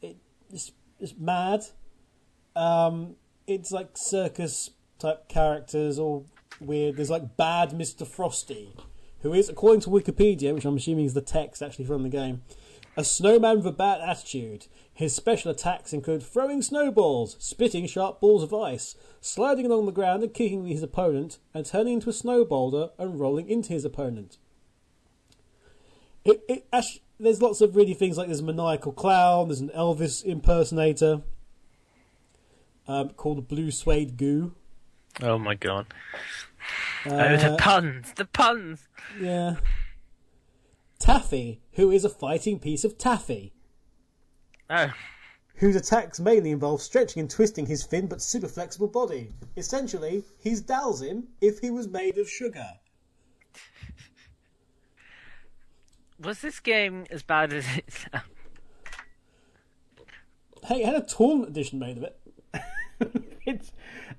mad. It's like circus type characters, all weird. There's like bad Mr. Frosty, who is, according to Wikipedia, which I'm assuming is the text actually from the game, a snowman with a bad attitude. His special attacks include throwing snowballs, spitting sharp balls of ice, sliding along the ground and kicking his opponent, and turning into a snow boulder and rolling into his opponent. Actually, there's lots of really things like there's a maniacal clown, there's an Elvis impersonator called the Blue Suede Goo. Oh my god. The puns! The puns! Yeah. Taffy, who is a fighting piece of taffy. Oh. Whose attacks mainly involve stretching and twisting his thin but super flexible body. Essentially, he's Dalsim if he was made of sugar. Was this game as bad as it sounds? Hey, it had a tournament edition made of it. It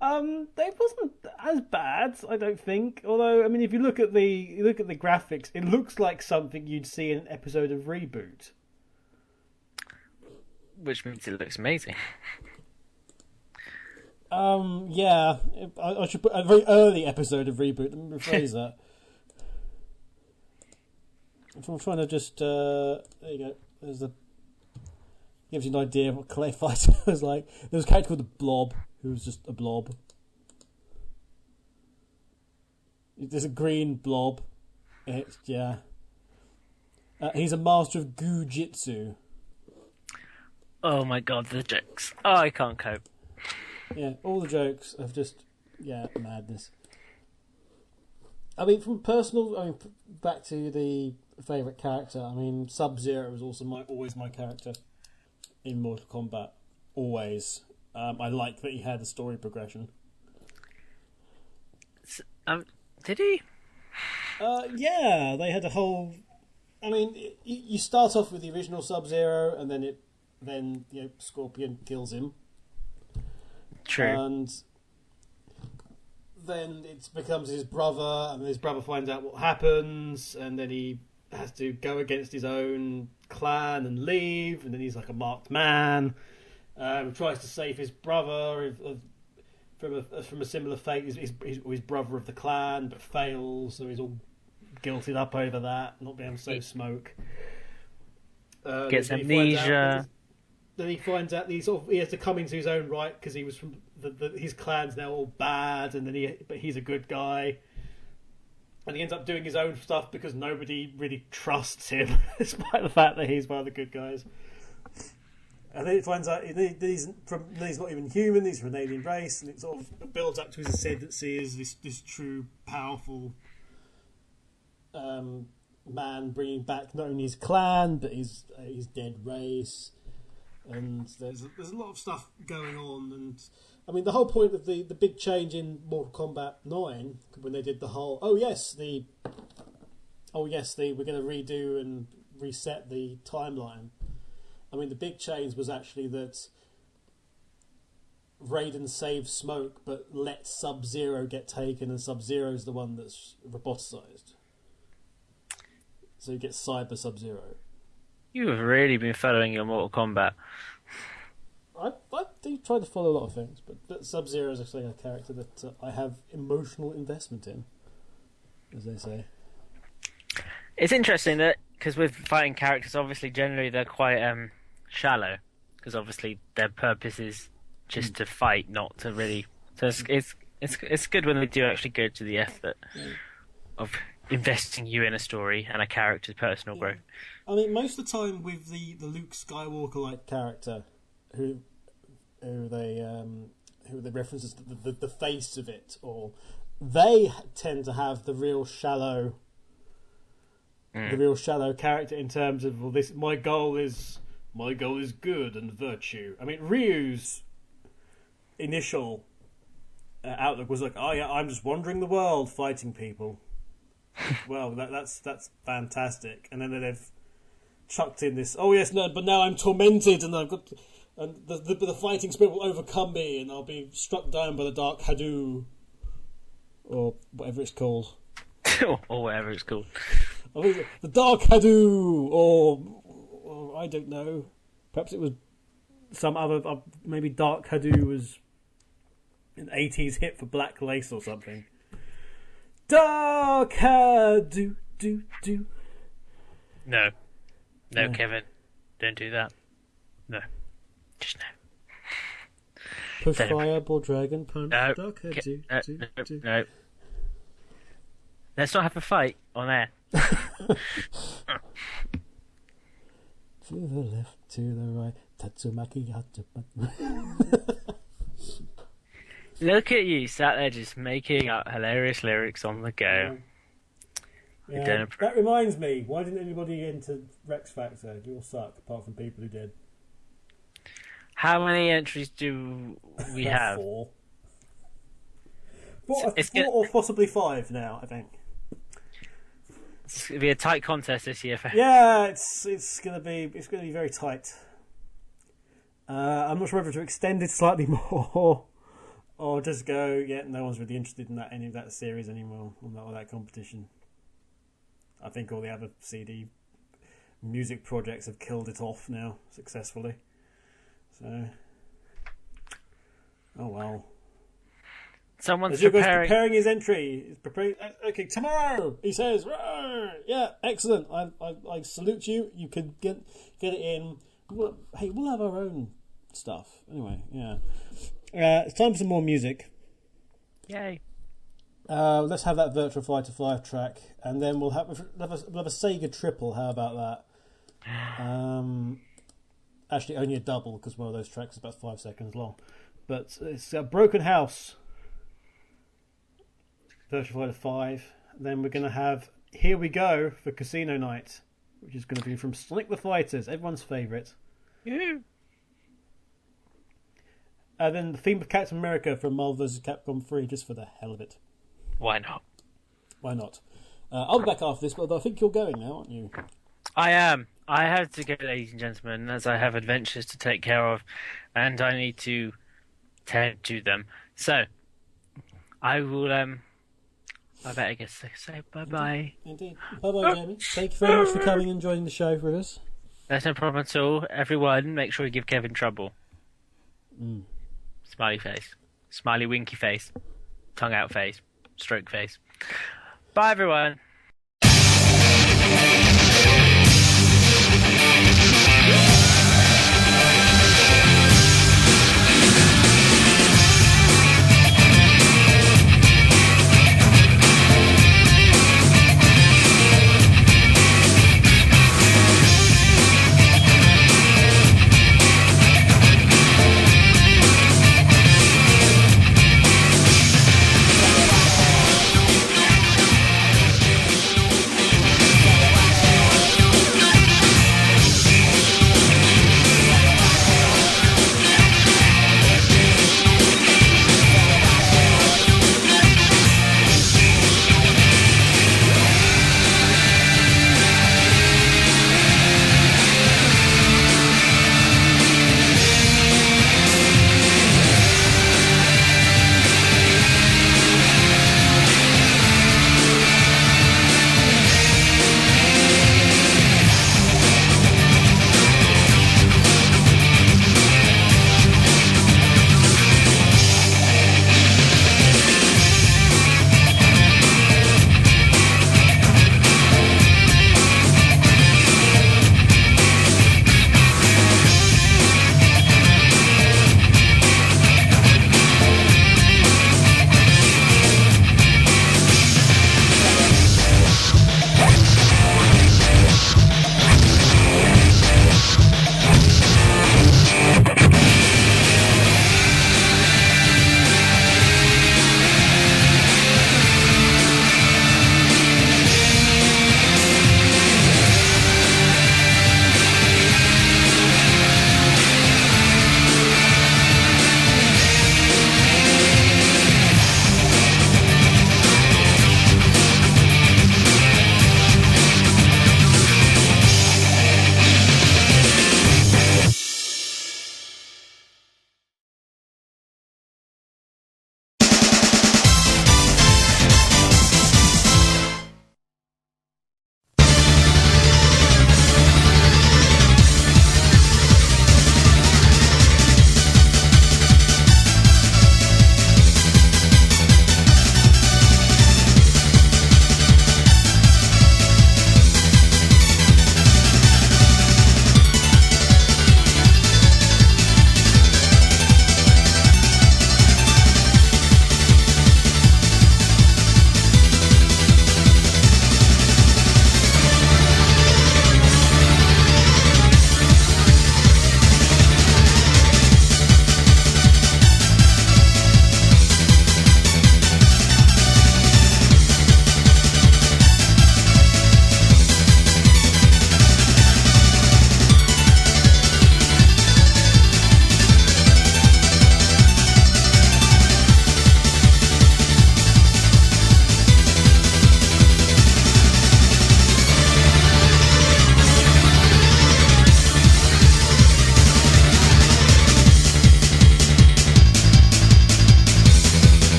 wasn't as bad, I don't think. Although, I mean, if you look at the graphics, it looks like something you'd see in an episode of Reboot. Which means it looks amazing. Yeah, I should put a very early episode of Reboot. Let me rephrase that. I'm trying to just there you go. There's the gives you an idea of what Clay Fighter was like. There was a character called the Blob, who was just a blob. There's a green blob. He's a master of Goo-Jitsu. Oh my god, the jokes. Oh, I can't cope. Yeah, all the jokes of just, madness. I mean, back to the favourite character, I mean, Sub-Zero was also always my character in Mortal Kombat. Always. I like that he had a story progression. Did he? Yeah, they had a whole. I mean, you start off with the original Sub-Zero, and then Scorpion kills him. True. And then it becomes his brother, and his brother finds out what happens, and then he has to go against his own clan and leave, and then he's like a marked man. Tries to save his brother from a similar fate, his brother of the clan, but fails, so he's all guilted up over that, not being able to save Smoke. Gets amnesia. Then he finds out that he has to come into his own right because he was from his clan's now all bad, and but he's a good guy, and he ends up doing his own stuff because nobody really trusts him, despite the fact that he's one of the good guys. And then it finds out he's not even human; he's from an alien race, and it sort of builds up to his ascendancy as this true, powerful man, bringing back not only his clan but his dead race. And there's a lot of stuff going on, and I mean the whole point of the big change in Mortal Kombat 9 when they did the whole we're going to redo and reset the timeline. I mean the big change was actually that Raiden saves Smoke but lets Sub-Zero get taken, and Sub-Zero's the one that's roboticized, so you get Cyber Sub-Zero. You have really been following your Mortal Kombat. I do try to follow a lot of things, but Sub-Zero is actually a character that I have emotional investment in, as they say. It's interesting that, because with fighting characters, obviously, generally they're quite shallow, because obviously their purpose is just to fight, not to really... So it's good when they do actually go to the effort of investing you in a story and a character's personal growth. I mean, most of the time with the Luke Skywalker-like character, who they reference as the face of it, or they tend to have the real shallow character in terms of, well, this my goal is good and virtue. I mean, Ryu's initial outlook was like, oh yeah, I'm just wandering the world fighting people. Well, that's fantastic. And then they've chucked in this. Oh yes, no, but now I'm tormented, and the fighting spirit will overcome me, and I'll be struck down by the Dark Hadou, or whatever it's called. Or whatever it's called. I think the Dark Hadou, or I don't know. Perhaps it was some other. Maybe Dark Hadou was an '80s hit for Black Lace or something. Dark Hadou, do. No, Kevin, don't do that. No, just no. Push fireball, dragon punch, No. Dark Hadou, do. No. Let's not have a fight on air. To the left, to the right, Tatsumaki Hata. Look at you, sat there just making up hilarious lyrics on the go. Yeah, that reminds me, why didn't anybody enter Rex Factor? You all suck, apart from people who did. How many entries do we have? Four or possibly 5 now, I think. It's going to be a tight contest this year. Yeah, it's going to be very tight. I'm not sure whether to extend it slightly more or just go. Yeah, no one's really interested in any of that series anymore, or that competition. I think all the other CD music projects have killed it off now successfully. So, oh well. Someone's preparing his entry. He's preparing. Okay, tomorrow he says, "Yeah, excellent. I salute you. You can get it in. We'll have our own stuff anyway. Yeah, it's time for some more music. Yay! Let's have that Virtua Fighter 5 track, and then we'll have a Sega triple. How about that? Actually, only a double because one of those tracks is about 5 seconds long. But it's a Broken House. Virtua Fighter 5. Then we're going to have Here We Go for Casino Night, which is going to be from Sonic the Fighters, everyone's favourite. Yeah. And then the theme of Captain America from Marvel vs. Capcom 3, just for the hell of it. Why not? Why not? I'll be back after this, but I think you're going now, aren't you? I am. I have to go, ladies and gentlemen, as I have adventures to take care of, and I need to tend to them. So, I will. I better get say bye-bye. Indeed. Bye-bye, Jamie. Thank you very much for coming and joining the show with us. That's no problem at all. Everyone, make sure you give Kevin trouble. Smiley face. Smiley winky face. Tongue out face. Stroke face. Bye, everyone.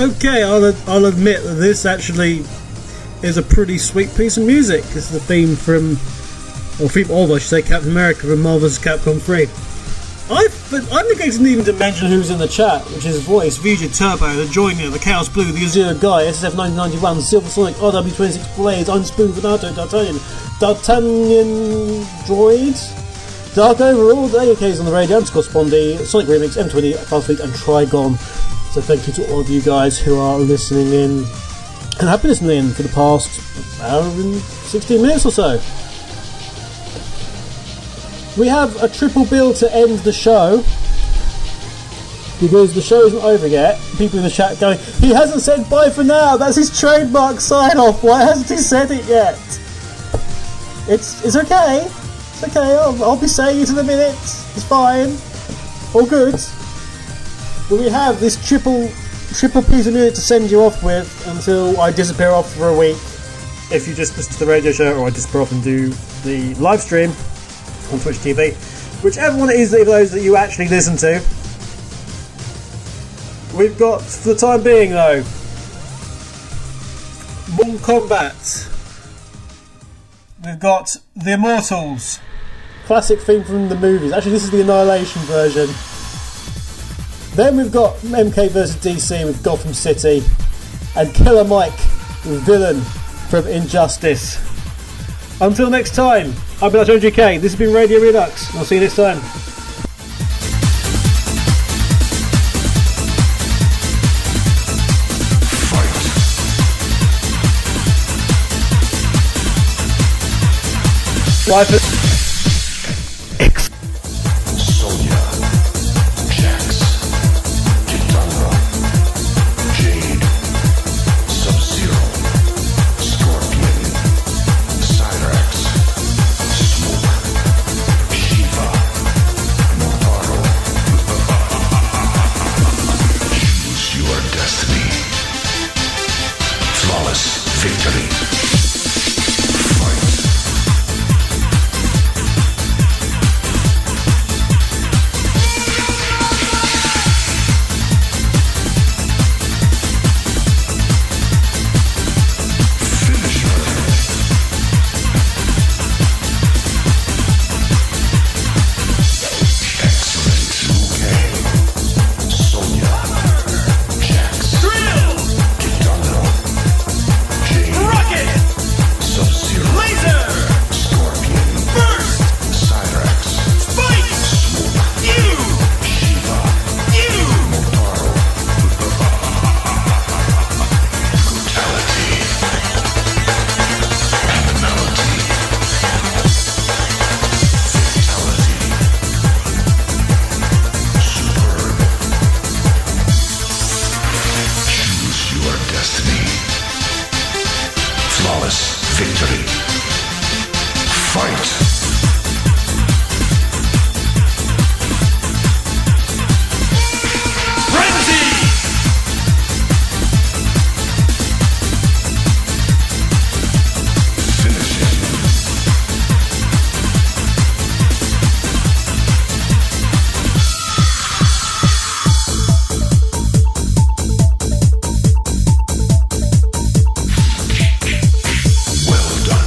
Okay, I'll admit that this actually is a pretty sweet piece of music. This is the theme from, or theme of, I should say, Captain America from Marvel's Capcom 3. I'm neglecting even to mention who's in the chat, which is Voice, VJ Turbo, The Joiner, The Chaos Blue, The Azure Guy, SSF1991, Silver Sonic, RW26 Blades, Unspoon, Venato, D'Artagnan Droid, Dark Overall, the AAUK's on the radio, underscore Spondy, Sonic Remix, M20, Fast Fleet, and Trigon. So thank you to all of you guys who are listening in and have been listening in for the past hour and 16 minutes or so. We have a triple bill to end the show because the show isn't over yet. People in the chat going, he hasn't said bye for now, that's his trademark sign off, why hasn't he said it yet? It's okay. It's okay, I'll be saying it in a minute. It's fine. All good. But we have this triple piece of music to send you off with until I disappear off for a week. If you just listen to the radio show, or I disappear off and do the live stream on Twitch TV, whichever one it is of those that you actually listen to. We've got, for the time being though, Mortal Kombat. We've got The Immortals, classic theme from the movies. Actually, this is the Annihilation version. Then we've got MK vs DC with Gotham City, and Killer Mike, the villain from Injustice. Until next time, I've been AAUK, this has been Radio Redux, and I'll see you next time. Bye for Well done.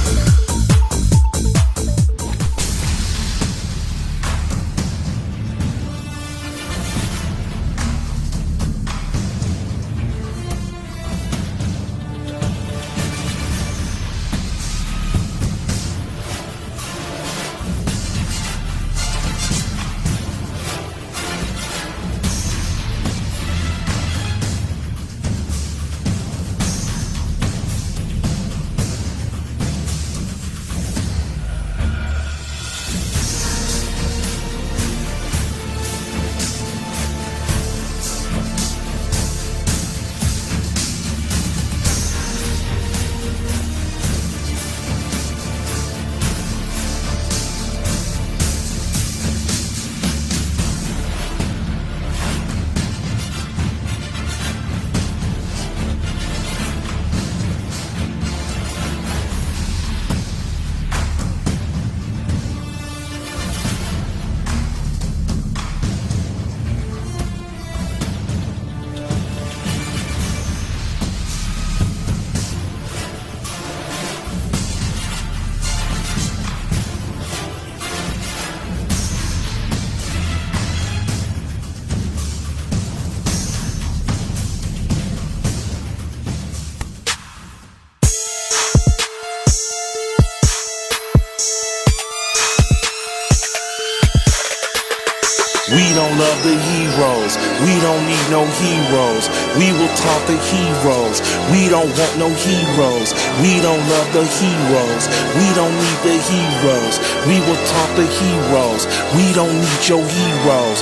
We don't love the heroes. We don't need no heroes. We will taunt the heroes. We don't want no heroes. We don't love the heroes. We don't need the heroes. We will taunt the heroes. We don't need your heroes.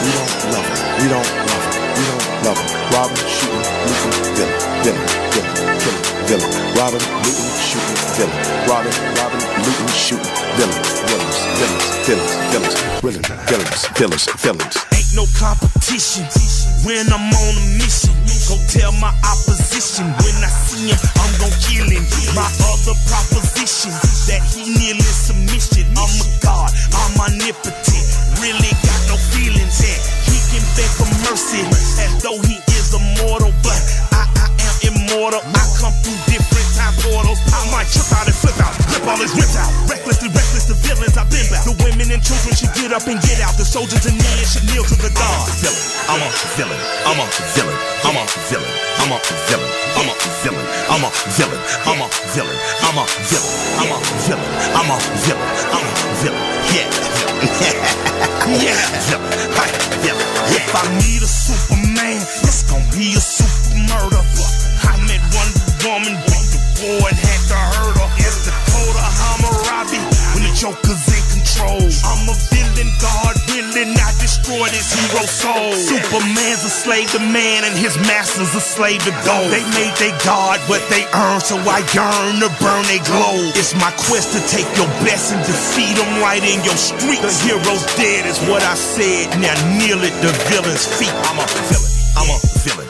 We don't love them. We don't love them. We don't love them. Robbing, shooting, looting, villain, villain, villain, killing, villain. Robbing, looting, shooting, villain. Robbing, looting, shooting, villains, villains, villains, villains, villains, villains, villains, villains. Ain't no competition when I'm on a mission. Go tell my opposition when I see him, I'm gon' kill him. My other proposition that he nearly submission. I'm a god, I'm omnipotent. Really got no feelings yet. He can beg for mercy as though he is immortal, but I am immortal. I come through different time portals. I might trip out and flip out, rip all his rips out. Recklessly reckless, the villains I've been back. The women and children should get up and get out. The soldiers and men should kneel to the gods. I'm a villain. I'm a villain. I'm a villain. I'm a villain. I'm a villain. I'm a villain. I'm a villain. I'm a villain. I'm a villain. I'm a villain. I'm a villain. Yeah. Yeah. Villain. If I need a Superman, it's gonna be a super murder. I met Wonder Woman, beat the boy and had to hurt her. It's Dakota Hammurabi when the Joker's in control. I'm a villain, God willing, I destroyed his hero soul. Superman's a slave to man and his master's a slave to gold. They made they God what they earned, so I yearn to burn they globe. It's my quest to take your best and defeat them right in your street. The hero's dead is what I said, now kneel at the villain's feet. I'm a villain. I'm a villain.